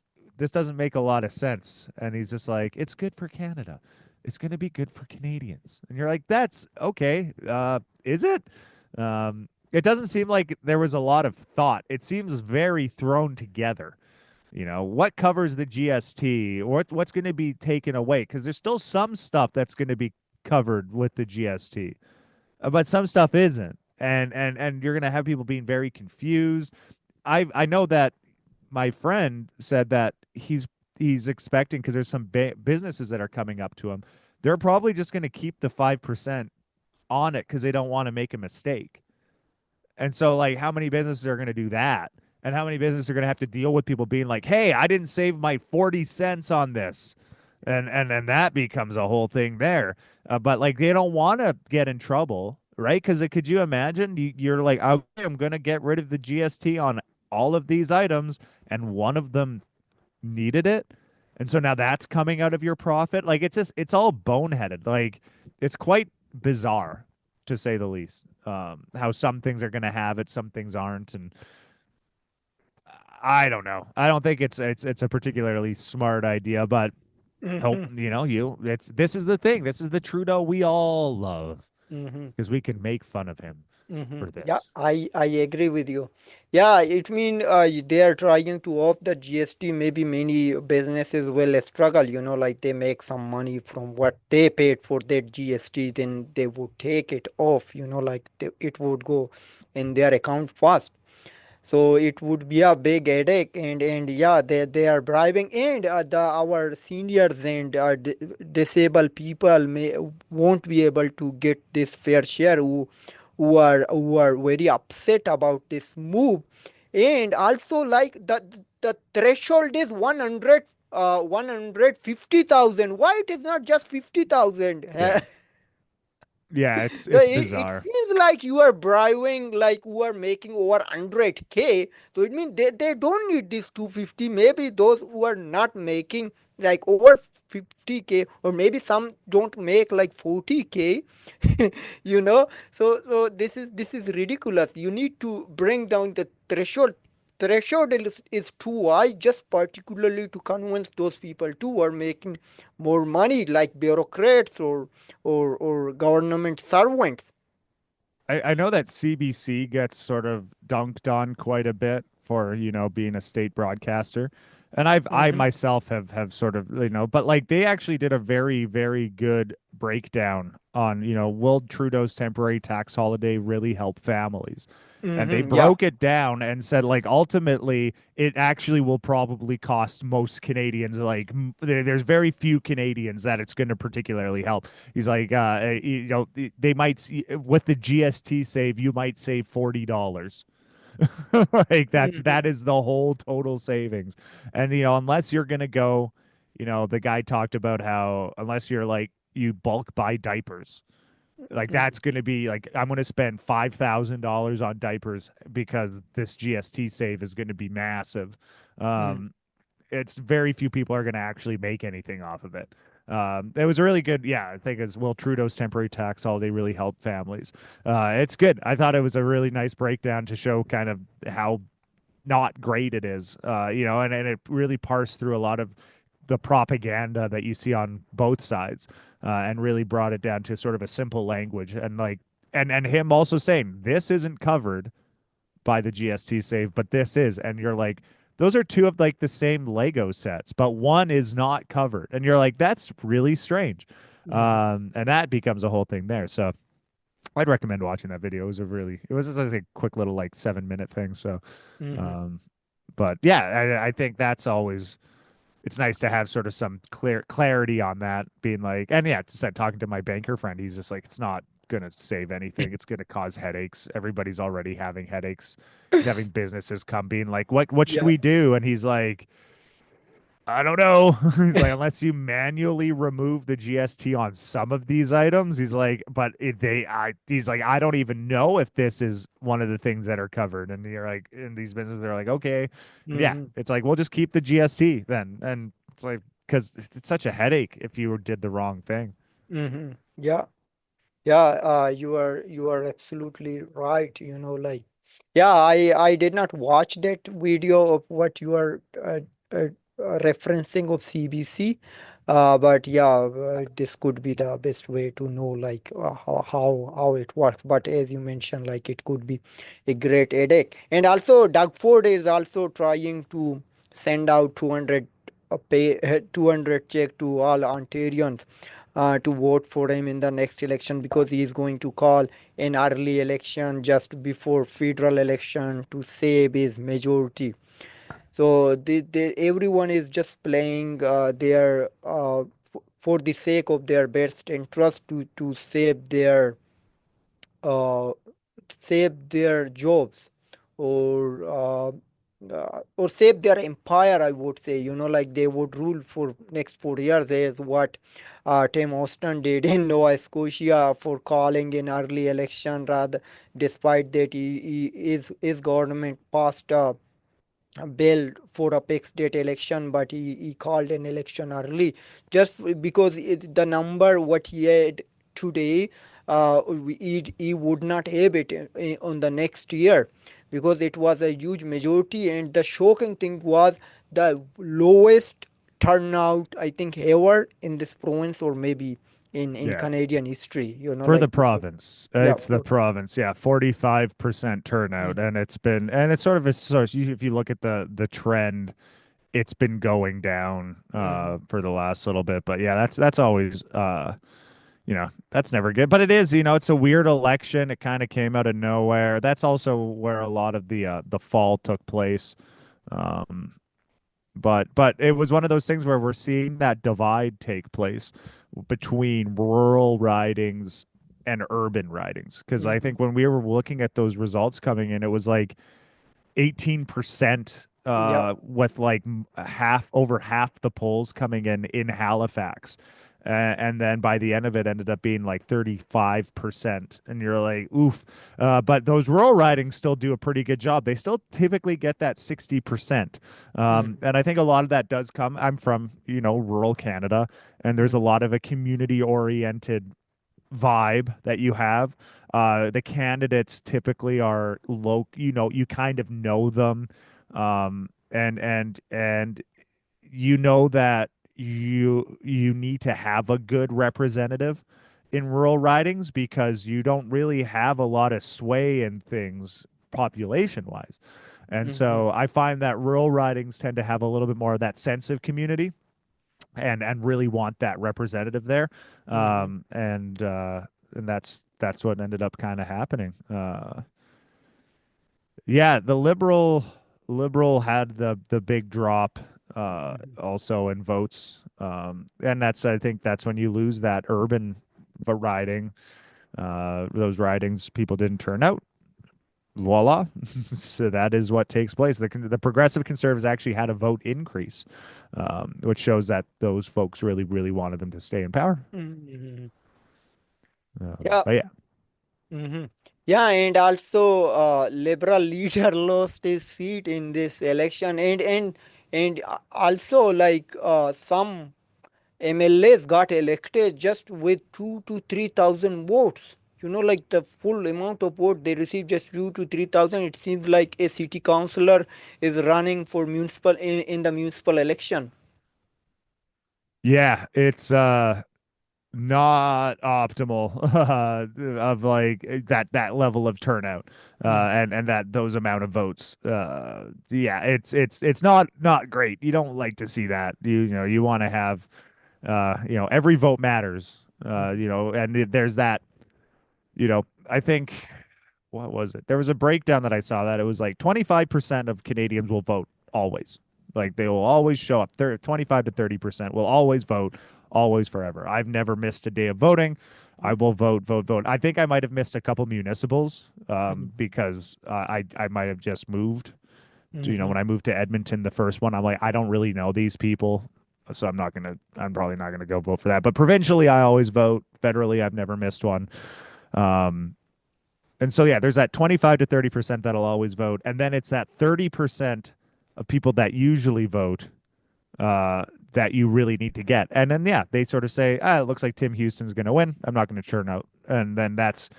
doesn't make a lot of sense. And he's just like, it's good for Canada. It's going to be good for Canadians. And you're like, that's okay. Is it? It doesn't seem like there was a lot of thought. It seems very thrown together. What covers the GST? What's going to be taken away? Because there's still some stuff that's going to be covered with the GST, but some stuff isn't, and you're gonna have people being very confused. I know that my friend said that he's expecting because there's some businesses that are coming up to him. They're probably just gonna keep the 5% on it because they don't want to make a mistake. And so, like, how many businesses are going to do that? And how many businesses are going to have to deal with people being like, "Hey, I didn't save my 40 cents on this," and that becomes a whole thing there. But like, they don't want to get in trouble, right? Because could you imagine you're like, "Okay, I'm going to get rid of the GST on all of these items," and one of them needed it, and so now that's coming out of your profit. Like, it's all boneheaded. Like, it's quite bizarre to say the least. How some things are going to have it, some things aren't, and I don't know. I don't think it's a particularly smart idea, but hope Hmm. it's this is the thing. This is the Trudeau we all love Hmm. because we can make fun of him Hmm. for Yeah, this. I agree with you. Yeah, it mean they are trying to off the GST. Maybe many businesses will struggle. Like they make some money from what they paid for that GST, then they would take it off. Like it would go in their account fast. So it would be a big headache, and yeah, they are bribing, and the our seniors and disabled people may won't be able to get this fair share, who are very upset about this move. And also, like, the threshold is 150,000. Why it is not just 50,000? Yeah. Yeah, it's No, it's it bizarre. seems like you are bribing, like you are making over 100K. So it means they don't need this 250. Maybe those who are not making like over 50K, or maybe some don't make like 40K. So this is ridiculous. You need to bring down the threshold is too high, just particularly to convince those people too are making more money, like bureaucrats or government servants. I know that CBC gets sort of dunked on quite a bit for, being a state broadcaster. And I Mm-hmm. myself have sort of, but like they actually did a very, very good breakdown on, will Trudeau's temporary tax holiday really help families? And they Mm-hmm. Yeah. broke it down and said, like, ultimately, it actually will probably cost most Canadians. Like, there's very few Canadians that it's going to particularly help. He's like, they might see with the GST save, you might save $40. Like Mm-hmm. that is the whole total savings. And unless you're gonna go, the guy talked about how unless you're like you bulk buy diapers, like Mm-hmm. that's gonna be like I'm gonna spend $5,000 on diapers because this GST save is gonna be massive. Mm-hmm. It's very few people are gonna actually make anything off of it. It was a really good, yeah, I think as well, Trudeau's temporary tax holiday really helped families. It's good. I thought it was a really nice breakdown to show kind of how not great it is, and it really parsed through a lot of the propaganda that you see on both sides, and really brought it down to sort of a simple language, and like, and him also saying this isn't covered by the GST save, but this is. And you're like, those are two of like the same Lego sets, but one is not covered. And you're like, that's really strange. Mm-hmm. And that becomes a whole thing there. So I'd recommend watching that video. It was just like a quick little like 7 minute thing. So, Mm-hmm. um, but yeah, I think that's always, it's nice to have sort of some clarity on that being like, and yeah, just talking to my banker friend, he's just like, it's not gonna save anything, it's gonna cause headaches, everybody's already having headaches. He's having businesses come being like, what should Yeah. we do? And he's like, I don't know. He's like, unless you manually remove the GST on some of these items, he's like, but he's like, I don't even know if this is one of the things that are covered. And you're like, in these businesses, they're like, okay, and yeah, Mm-hmm. it's like, we'll just keep the GST then. And it's like, because it's such a headache if you did the wrong thing. Mm-hmm. Yeah. Yeah, you are absolutely right. Yeah, I did not watch that video of what you are referencing of CBC, but yeah, this could be the best way to know like how it works. But as you mentioned, like it could be a great headache. And also, Doug Ford is also trying to send out 200 pay 200 check to all Ontarians to vote for him in the next election because he is going to call an early election just before federal election to save his majority. So everyone is just playing their for the sake of their best interest to uh, save their jobs or or save their empire, I would say. Like they would rule for next 4 years, is what Tim Austin did in Nova Scotia for calling an early election. Rather, despite that, his government passed bill for a fixed date election, but he called an election early just because the number what he had today, he would not have it on the next year because it was a huge majority. And the shocking thing was the lowest turnout, I think, ever in this province, or maybe in Yeah. Canadian history, For like the before. province, Yeah. it's the province. Yeah, 45% turnout, Mhm. and it's sort of a source. If you look at the trend, it's been going down Mhm. for the last little bit. But yeah, that's always that's never good. But it is, it's a weird election. It kind of came out of nowhere. That's also where a lot of the fall took place. Um, but it was one of those things where we're seeing that divide take place between rural ridings and urban ridings. Because I Mhm. think when we were looking at those results coming in, it was like 18% Yeah. with like half over half the polls coming in Halifax. And then by the end of it ended up being like 35%. And you're like, oof. But those rural ridings still do a pretty good job. They still typically get that 60%. Mhm. And I think a lot of that does come. I'm from, rural Canada, and there's a Mhm. lot of a community oriented vibe that you have. The candidates typically are low, you kind of know them. And you know that you need to have a good representative in rural ridings because you don't really have a lot of sway in things population wise. And Mhm. so I find that rural ridings tend to have a little bit more of that sense of community and really want that representative there. Mhm. And that's what ended up kind of happening. Yeah, the liberal had the big drop Mhm. also in votes. And that's I think that's when you lose that urban riding. Those ridings people didn't turn out. Voila. So that is what takes place. The progressive conservatives actually had a vote increase, which shows that those folks really wanted them to stay in power. Mhm. Yeah. But yeah, Mhm. Yeah, and also Liberal leader lost his seat in this election, and also like MLAs got elected just with 2 to 3 thousand votes. Like the full amount of vote they received, just 2 to 3 thousand. It seems like a city councillor is running for municipal in the municipal election. Yeah, it's not optimal of like that level of turnout Mhm, and that those amount of votes. Yeah, it's not great. You don't like to see that. You know, you want to have every vote matters. mhm, And there's that, I think, what was it? There was a breakdown that I saw that it was like 25% of Canadians will vote always. Like they will always show up. 25 to 30% will always vote, always forever. I've never missed a day of voting. I will vote, vote, vote. I think I might have missed a couple municipals mhm, because I might have just moved. mhm, When I moved to Edmonton, the first one, I'm like, I don't really know these people. So I'm probably not gonna go vote for that. But provincially, I always vote. Federally, I've never missed one. Um, and so, yeah, there's that 25 to 30% that'll always vote. And then it's that 30% of people that usually vote uh, that you really need to get. And then, yeah, they sort of say, it looks like Tim Houston's going to win. I'm not going to churn out. And then that's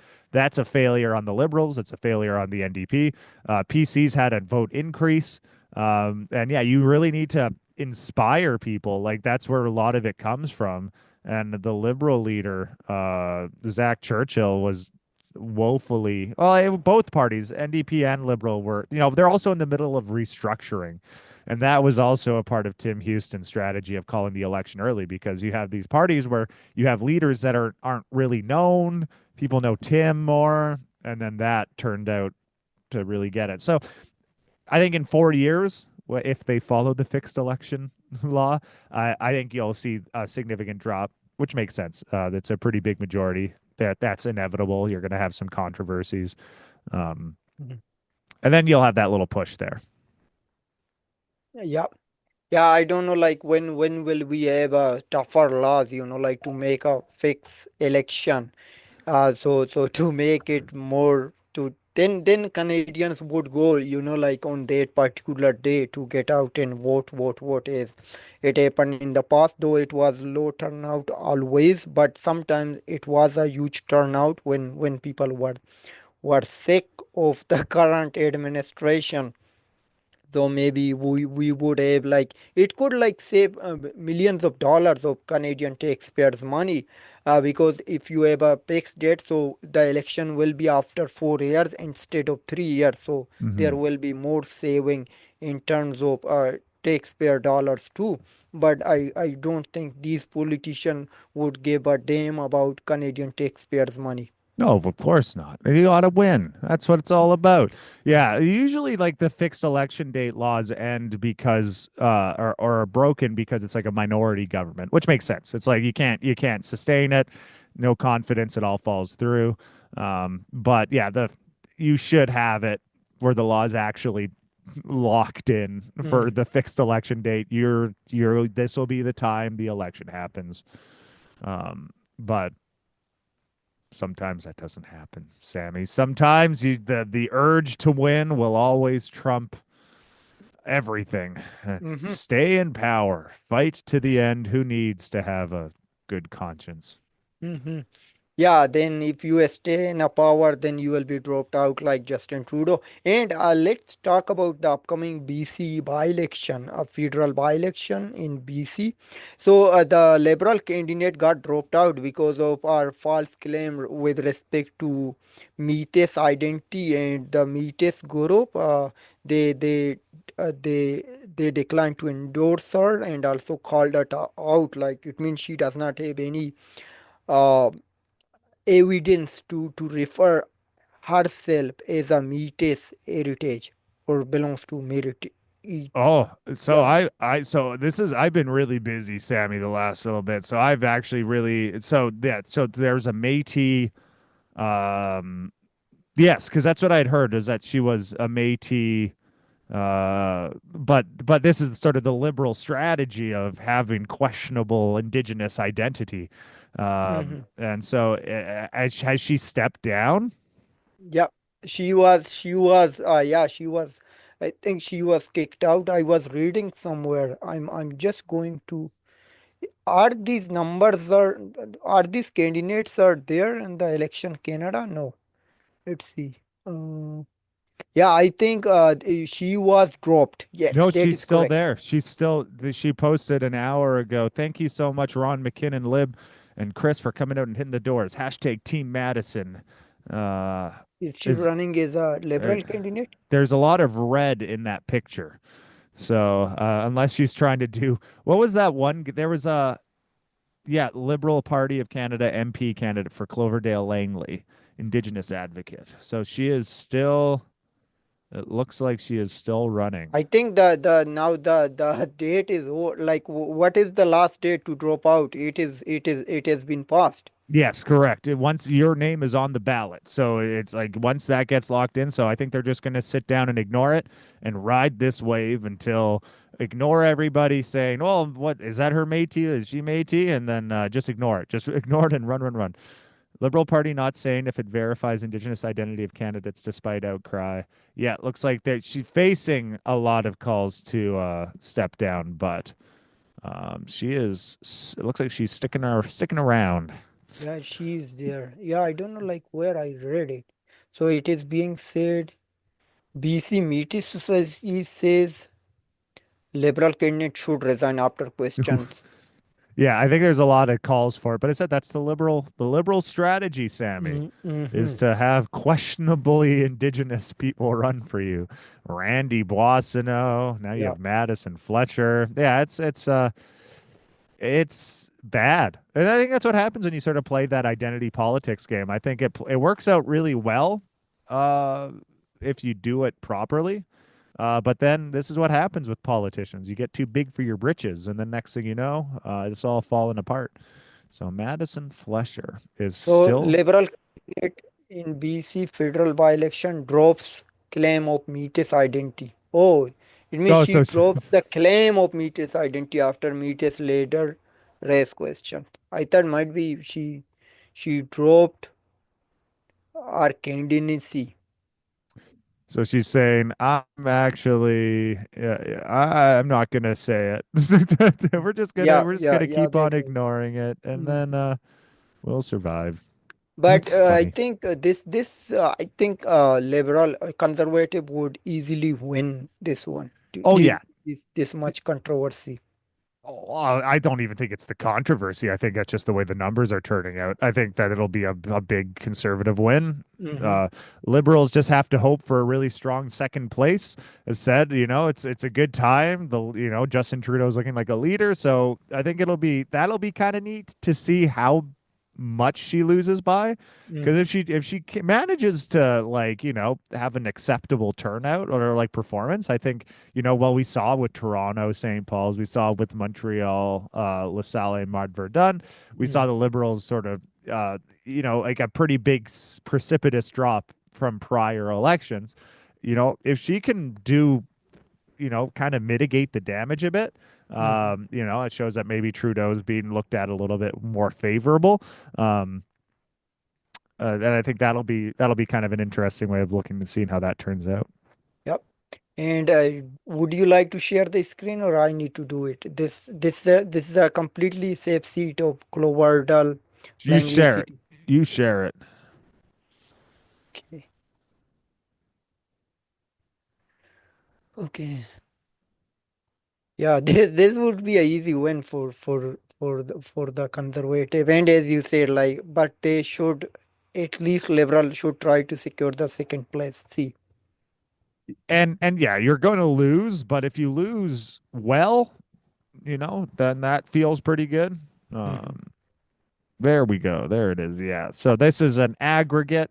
a failure on the Liberals. It's a failure on the NDP. PC's had a vote increase. And yeah, you really need to inspire people. Like that's where a lot of it comes from. And the Liberal leader, Zach Churchill, was woefully well. Both parties, NDP and Liberal, were they're also in the middle of restructuring, and that was also a part of Tim Houston's strategy of calling the election early because you have these parties where you have leaders that aren't really known. People know Tim more, and then that turned out to really get it. So I think in 4 years, if they follow the fixed election law, I think you'll see a significant drop, which makes sense. That's a pretty big majority. That's inevitable. You're going to have some controversies, um, mhm. and then you'll have that little push there. Yeah. Yeah, I don't know, like when will we have tougher laws, like to make a fixed election. So to make it more to then Canadians would go, like on that particular day to get out and vote. Is it happened in the past, though it was low turnout always, but sometimes it was a huge turnout when people were sick of the current administration. So maybe we would have, like, it could like save millions of dollars of Canadian taxpayers money, because if you have a fixed date, so the election will be after 4 years instead of 3 years, so there Mm-hmm. will be more saving in terms of taxpayer dollars too. But I don't think these politicians would give a damn about Canadian taxpayers money. No, of course not. You ought to win. That's what it's all about. Yeah, usually like the fixed election date laws end because or are broken because it's like a minority government, which makes sense. It's like you can't sustain it, no confidence, it all falls through. But yeah, the you should have it where the law is actually locked in for Mm, the fixed election date. You're this will be the time the election happens. But sometimes that doesn't happen, Sammy. Sometimes the urge to win will always trump everything. mhm. Stay in power, fight to the end. Who needs to have a good conscience? Mm-hmm. Yeah, then if you stay in a power, then you will be dropped out like Justin Trudeau. And let's talk about the upcoming BC by-election, a federal by-election in BC. So the Liberal candidate got dropped out because of our false claim with respect to Metis identity and the Metis group. They they they they declined to endorse her and also called it out. Like it means she does not have any uh, evidence to refer herself as a Metis heritage or belongs to Metis. Oh, so Yeah. so this is I've been really busy, Sammy, the last little bit. So I've actually really so yeah, so there's a Métis yes, because that's what I'd heard is that she was a Métis. But this is sort of the liberal strategy of having questionable indigenous identity. Hmm. And so has she stepped down? Yeah. She was, I think she was kicked out. I was reading somewhere. I'm just going to Are these numbers are these candidates are there in the election Canada? No. Let's see. Uh, yeah, I think she was dropped. Yes, No, that she's is still correct. there. She posted an hour ago. Thank you so much, Ron McKinnon, Lib, and Chris for coming out and hitting the doors. Hashtag Team Madison. Uh, Is she is running as a uh, liberal candidate? there's a lot of red in that picture. So unless she's trying to do what was that one? There was a yeah, Liberal Party of Canada MP candidate for Cloverdale Langley, Indigenous advocate. So she is still. It looks like she is still running. I think the now the date is like what is the last date to drop out? It has been passed. Yes, correct. Once your name is on the ballot. So it's like once that gets locked in. So I think they're just going to sit down and ignore it and ride this wave until ignore everybody saying, well, what is that her Métis? Is she Métis? And then just ignore it. Just ignore it and run, run, run. Liberal Party not saying if it verifies Indigenous identity of candidates despite outcry. Yeah, it looks like that she's facing a lot of calls to step down, but she is. It looks like she's sticking around. Yeah, she's there. Yeah, I don't know like where I read it. So it is being said BC Metis says liberal candidate should resign after questions. Yeah, I think there's a lot of calls for it, but I said that's the liberal strategy, Sammy, is Mm-hmm. to have questionably indigenous people run for you. Randy Boissonneau, now you Yeah. have Madison Fletcher. Yeah, it's bad. And I think that's what happens when you sort of play that identity politics game. I think it works out really well uh if you do it properly. But then this is what happens with politicians. You get too big for your britches, and then next thing you know, it's all falling apart. So Madison Fletcher is So still. liberal candidate in BC federal by-election drops claim of Metis identity. Oh, it means Oh, she so drops the claim of Metis identity after Metis later raise question. I thought might be she dropped her candidacy. so she's saying I'm actually. I'm not gonna say it. we're just gonna Yeah, we're just yeah, gonna yeah, keep on that way. ignoring it, and then Mhm. we'll survive. But It's I funny. think this I think liberal conservative would easily win this one. Oh yeah, This much controversy. Oh, I don't even think it's the controversy. I think that's just the way the numbers are turning out. I think that it'll be a big conservative win. Mm-hmm. Uh, Liberals just have to hope for a really strong second place. As said, it's a good time. Justin Trudeau's looking like a leader, so I think that'll be kind of neat to see how much she loses by. Because Mm-hmm. if she manages to have an acceptable turnout or like performance, I think well, we saw with Toronto, St. Paul's, we saw with Montreal, LaSalle, and Mart Verdun, we saw the Liberals sort of, like a pretty big precipitous drop from prior elections. If she can do, kind of mitigate the damage a bit, Mm-hmm. it shows that maybe Trudeau's being looked at a little bit more favorable. Um, and I think that'll be kind of an interesting way of looking and seeing how that turns out. Yep. And would you like to share the screen, or I need to do it? This is a completely safe seat of Cloverdale, You Langley share it. City. You share it. Okay. Okay. Yeah, this would be a easy win for the conservative. And as you said, like, but they should at least liberal should try to secure the second place. See. And yeah, you're going to lose, but if you lose well, then that feels pretty good. Mm-hmm. Um, there we go. There it is. Yeah. So this is an aggregate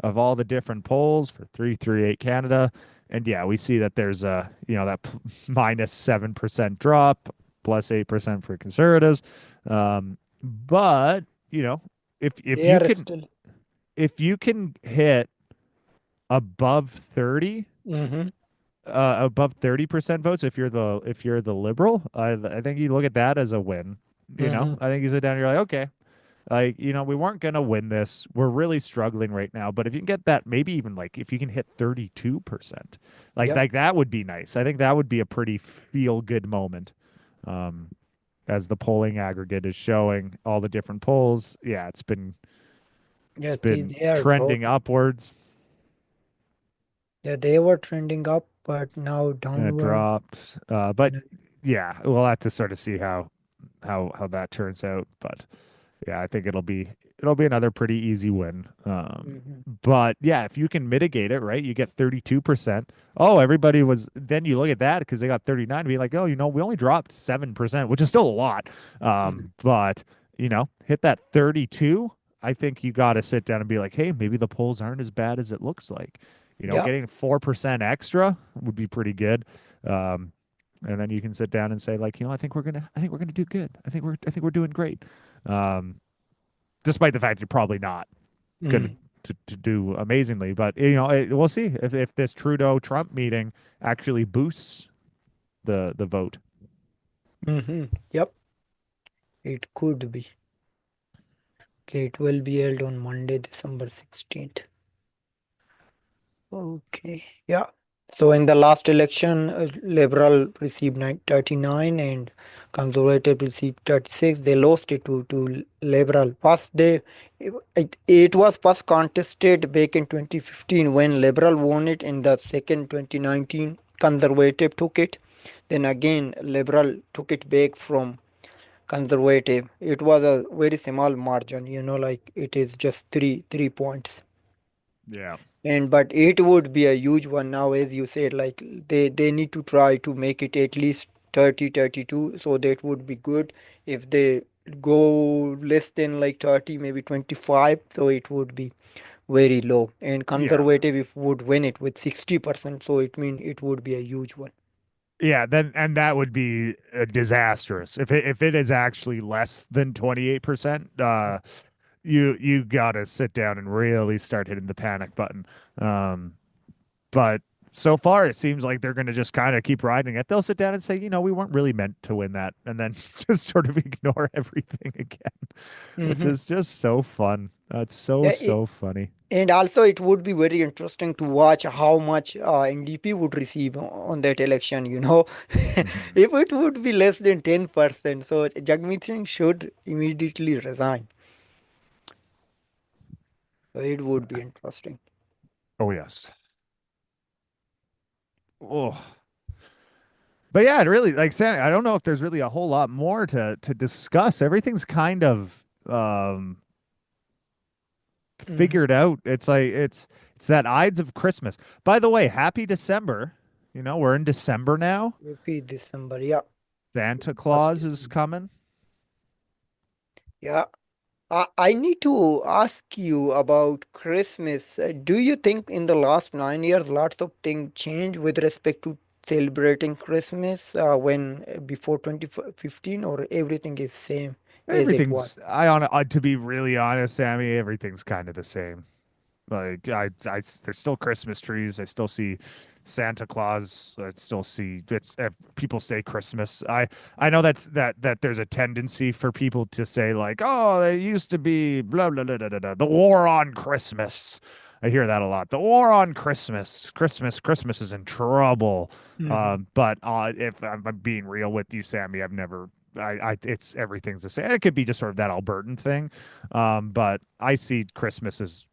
of all the different polls for 338 Canada. And yeah, we see that there's that minus 7% drop, plus 8% for conservatives. But, you know, if They you are can still. if you can hit above 30 Mm-hmm. above 30% votes if you're the liberal, I think you look at that as a win. Mm-hmm. I think you sit down and you're like, okay, like, we weren't gonna win this. We're really struggling right now. But if you can get that, maybe even like if you can hit 32%, like Yep. like that would be nice. I think that would be a pretty feel good moment. Um as the polling aggregate is showing, all the different polls, yeah, it's Yeah, see, been they are trending dropping. upwards. Yeah, they were trending up, but now And it downward. dropped. But And yeah, we'll have to sort of see how that turns out. But yeah, I think it'll be another pretty easy win. mhm. But yeah, if you can mitigate it, right, you get 32%. Oh, everybody was then you look at that because they got 39 to be like, oh, we only dropped 7%, which is still a lot. Mhm. But hit that 32. I think you got to sit down and be like, hey, maybe the polls aren't as bad as it looks like. Yeah. Getting 4% extra would be pretty good. Um, and then you can sit down and say like, I think we're gonna do good. I think we're doing great. Um, despite the fact you're probably not going Mm. to do amazingly. But we'll see if this Trudeau Trump meeting actually boosts the vote. Yep, it could be. Okay, it will be held on Monday, December 16th. Okay, yeah. So in the last election, Liberal received 39 and Conservative received 36. They lost it to Liberal. First, it was first contested back in 2015 when Liberal won it. In the second 2019, Conservative took it. Then again, Liberal took it back from Conservative. It was a very small margin, like it is just three points. Yeah. And but it would be a huge one now, as you said, like they need to try to make it at least 30-32. So that would be good. If they go less than like 30, maybe 25, so it would be very low. And Yeah. Conservative if would win it with 60%, so it means it would be a huge one. Yeah, then and that would be disastrous if it is actually less than 28%. You got to sit down and really start hitting the panic button. Um, but so far, it seems like they're going to just kind of keep riding it. They'll sit down and say, we weren't really meant to win that, and then just sort of ignore everything again, which Mm-hmm. is just so fun. That's so funny. And also, it would be very interesting to watch how much NDP would receive on that election. Mhm. If it would be less than 10%, so Jagmeet Singh should immediately resign. So it would be interesting. Oh yes. Oh, but yeah, it really like Sam. I don't know if there's really a whole lot more to discuss. Everything's kind of Hmm. figured out. It's that Ides of Christmas. By the way, happy December. We're in December now. Repeat December, yeah. Santa First Claus is December. coming. Yeah. I need to ask you about Christmas. Do you think in the last 9 years, lots of things changed with respect to celebrating Christmas when before 2015, or everything is same as it was? To be really honest, Sammy, everything's kind of the same. Like there's still Christmas trees. I still see Santa Claus. I still see people say Christmas. I know that there's a tendency for people to say like, oh, there used to be blah blah blah blah blah, blah, the war on Christmas. I hear that a lot. The war on Christmas. Christmas is in trouble. Hmm. But if I'm being real with you, Sammy, I've never. It's everything's the same. It could be just sort of that Albertan thing, but I see Christmas as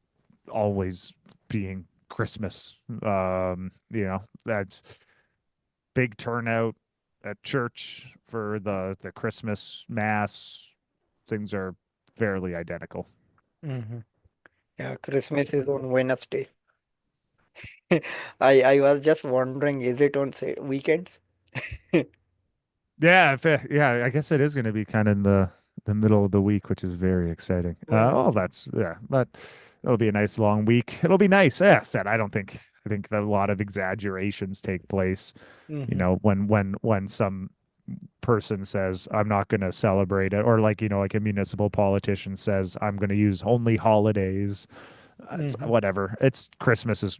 always being Christmas. That big turnout at church for the Christmas mass. Things are fairly identical. Hmm. Yeah, Christmas is on Wednesday. I was just wondering, is it on say weekends? Yeah, yeah. I guess it is going to be kind of in the middle of the week, which is very exciting. Wednesday. That's yeah, but it'll be a nice long week. It'll be nice. Yeah, said I think that a lot of exaggerations take place. Hmm. When some person says I'm not going to celebrate it, or like like a municipal politician says I'm going to use only holidays. It's Hmm. whatever. It's Christmas is.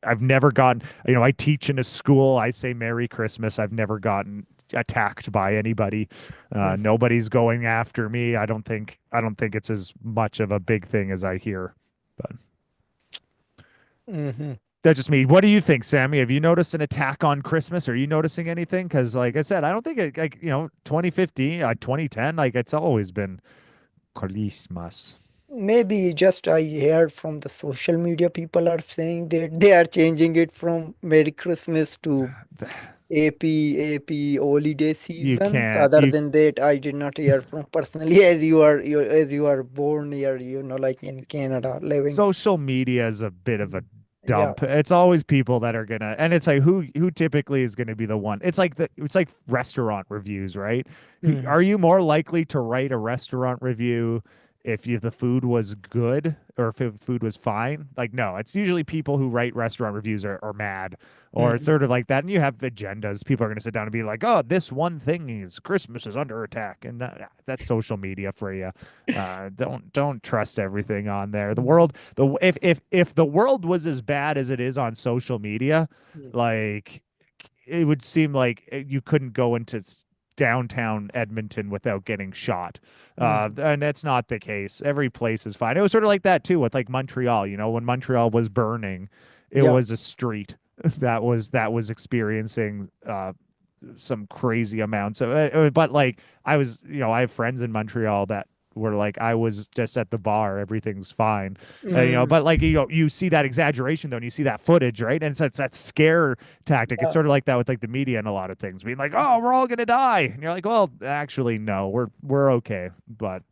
I've never gotten. I teach in a school. I say Merry Christmas. I've never gotten attacked by anybody. Nobody's going after me. I don't think it's as much of a big thing as I hear. But Hmm. That's just me. What do you think, Sammy? Have you noticed an attack on Christmas? Are you noticing anything? Because, like I said, I don't think it, like 2015, 2010, like it's always been Christmas. Maybe just I heard from the social media people are saying that they are changing it from Merry Christmas to AP holiday You seasons. can't. Other You than that, I did not hear from personally as you are born here, like in Canada, living. social media is a bit of a Mm. Yeah. dump. It's always people that are gonna, and it's like who typically is gonna be the one. It's like restaurant reviews, right? Mm. Are you more likely to write a restaurant review if the food was good or if the food was fine? Like, no, it's usually people who write restaurant reviews are mad, or it's Mhm. sort of like that. And you have agendas. People are gonna sit down and be like, "Oh, this one thing is Christmas is under attack," and that's social media for you. Don't trust everything on there. The Mm. world, the if the world was as bad as it is on social media, Mm. like it would seem like you couldn't go into downtown Edmonton without getting shot. Mhm. And that's not the case. Every place is fine. It was sort of like that too with like Montreal. When Montreal was burning, it Yeah. was a street that was experiencing some crazy amounts of but like I have friends in Montreal that were like I was just at the bar, everything's fine. Mm. But like you see that exaggeration though, and you see that footage, right? And it's that scare tactic. It's Yeah. sort of like that with like the media and a lot of things being like, "Oh, we're all going to die." And you're like, "Well, actually no, we're okay." But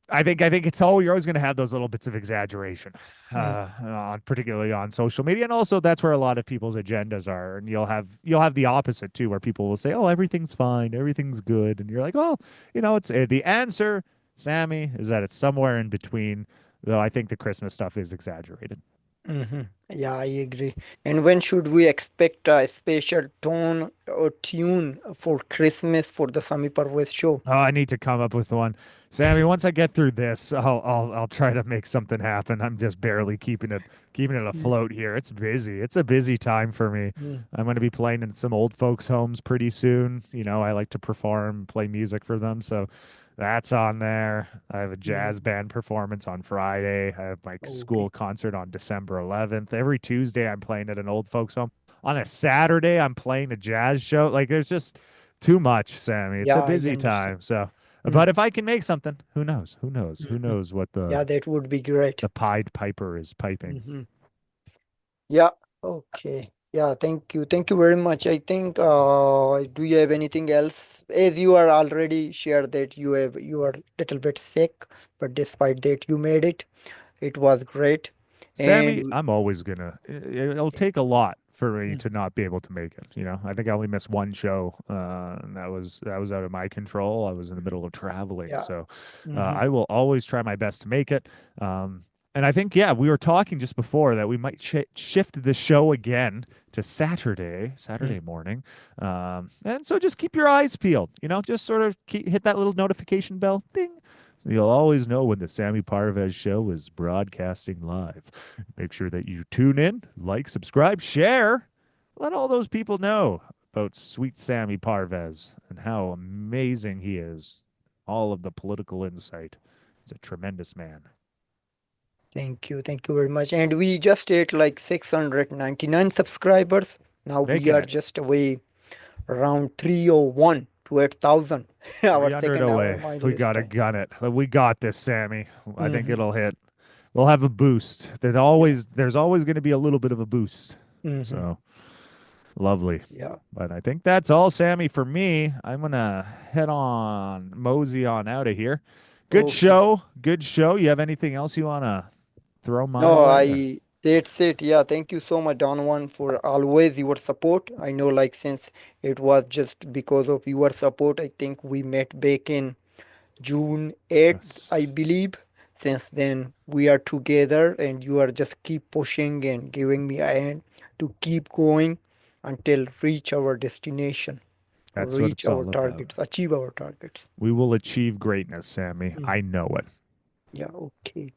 I think you're always going to have those little bits of exaggeration, Mm. particularly on social media, and also that's where a lot of people's agendas are. And you'll have the opposite too, where people will say, "Oh, everything's fine, everything's good," and you're like, "Oh, it's the answer, Sammy, is that it's somewhere in between." Though I think the Christmas stuff is exaggerated. Mhm. Yeah, I agree. And when should we expect a special tone or tune for Christmas for the Sami Parvez show? Oh, I need to come up with one. Sammy, once I get through this, I'll try to make something happen. I'm just barely keeping it Mm. afloat here. It's busy. It's a busy time for me. Mm. I'm going to be playing in some old folks' homes pretty soon. I like to perform, play music for them, so that's on there. I have a jazz Mm. band performance on Friday. I have my Okay. school concert on December 11th. Every Tuesday, I'm playing at an old folks' home. On a Saturday, I'm playing a jazz show. Like, there's just too much, Sammy. It's a Yeah, I busy understand. time. So, but Mm. if I can make something, who knows? Who knows? Who Mhm. knows what Yeah, that would be great. the Pied Piper is piping. Hmm. Yeah. Okay. Yeah, thank you. Thank you very much. I think do you have anything else? As you are already shared that you are little bit sick, but despite that you made it. It was great. Sammy, And I'm always gonna. It'll take a lot for me mm, to not be able to make it. I think I only missed one show, and that was out of my control. I was in the middle of traveling, yeah. so Hmm. I will always try my best to make it. And I think, yeah, we were talking just before that we might shift the show again to Saturday morning. And so just keep your eyes peeled. Just sort of hit that little notification bell, ding, so you'll always know when the Sammy Parvez show is broadcasting live. Make sure that you tune in, like, subscribe, share. Let all those people know about sweet Sammy Parvez and how amazing he is. All of the political insight. He's a tremendous man. Thank you. Thank you very much. And we just hit like 699 subscribers. Now Big we are guy. just away around 301 to 8,000. Our 300 second hour away. We got to milestone. gun it. We got this, Sammy. I think Hmm. it'll hit. We'll have a boost. There's Yeah. always there's always going to be a little bit of a boost. Hmm. So lovely. Yeah. But I think that's all, Sammy, for me. I'm going to head on, mosey on out of here. Good Okay. show. Good show. You have anything else you want to throw my No, way? Or? that's it. Yeah. Thank you so much, Donovan, for always your support. I know, like, since it was just because of your support, I think we met back in June 8th, I Yes. believe. Since then, we are together, and you are just keep pushing and giving me a hand to keep going until reach our destination or That's what reach it's our all about. targets, achieve our targets. We will achieve greatness, Sammy. Mm. I know it. Yeah, okay.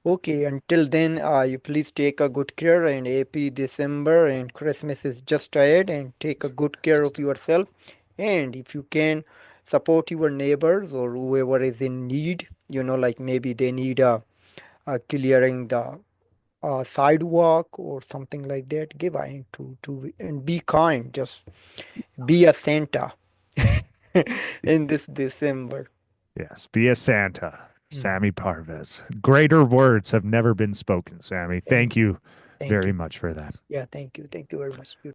Okay, until then, you please take a good care and happy December and Christmas is just ahead and take a It's good care of just yourself. And if you can support your neighbors or whoever is in need, like maybe they need clearing the a sidewalk or something like that. Give to and be kind. Just be a Santa in this December. Yes, be a Santa, Mhm. Sammy Parvez. Greater words have never been spoken, Sammy. Thank Thank you thank very you. much for that. Yeah, thank you. Thank you very much.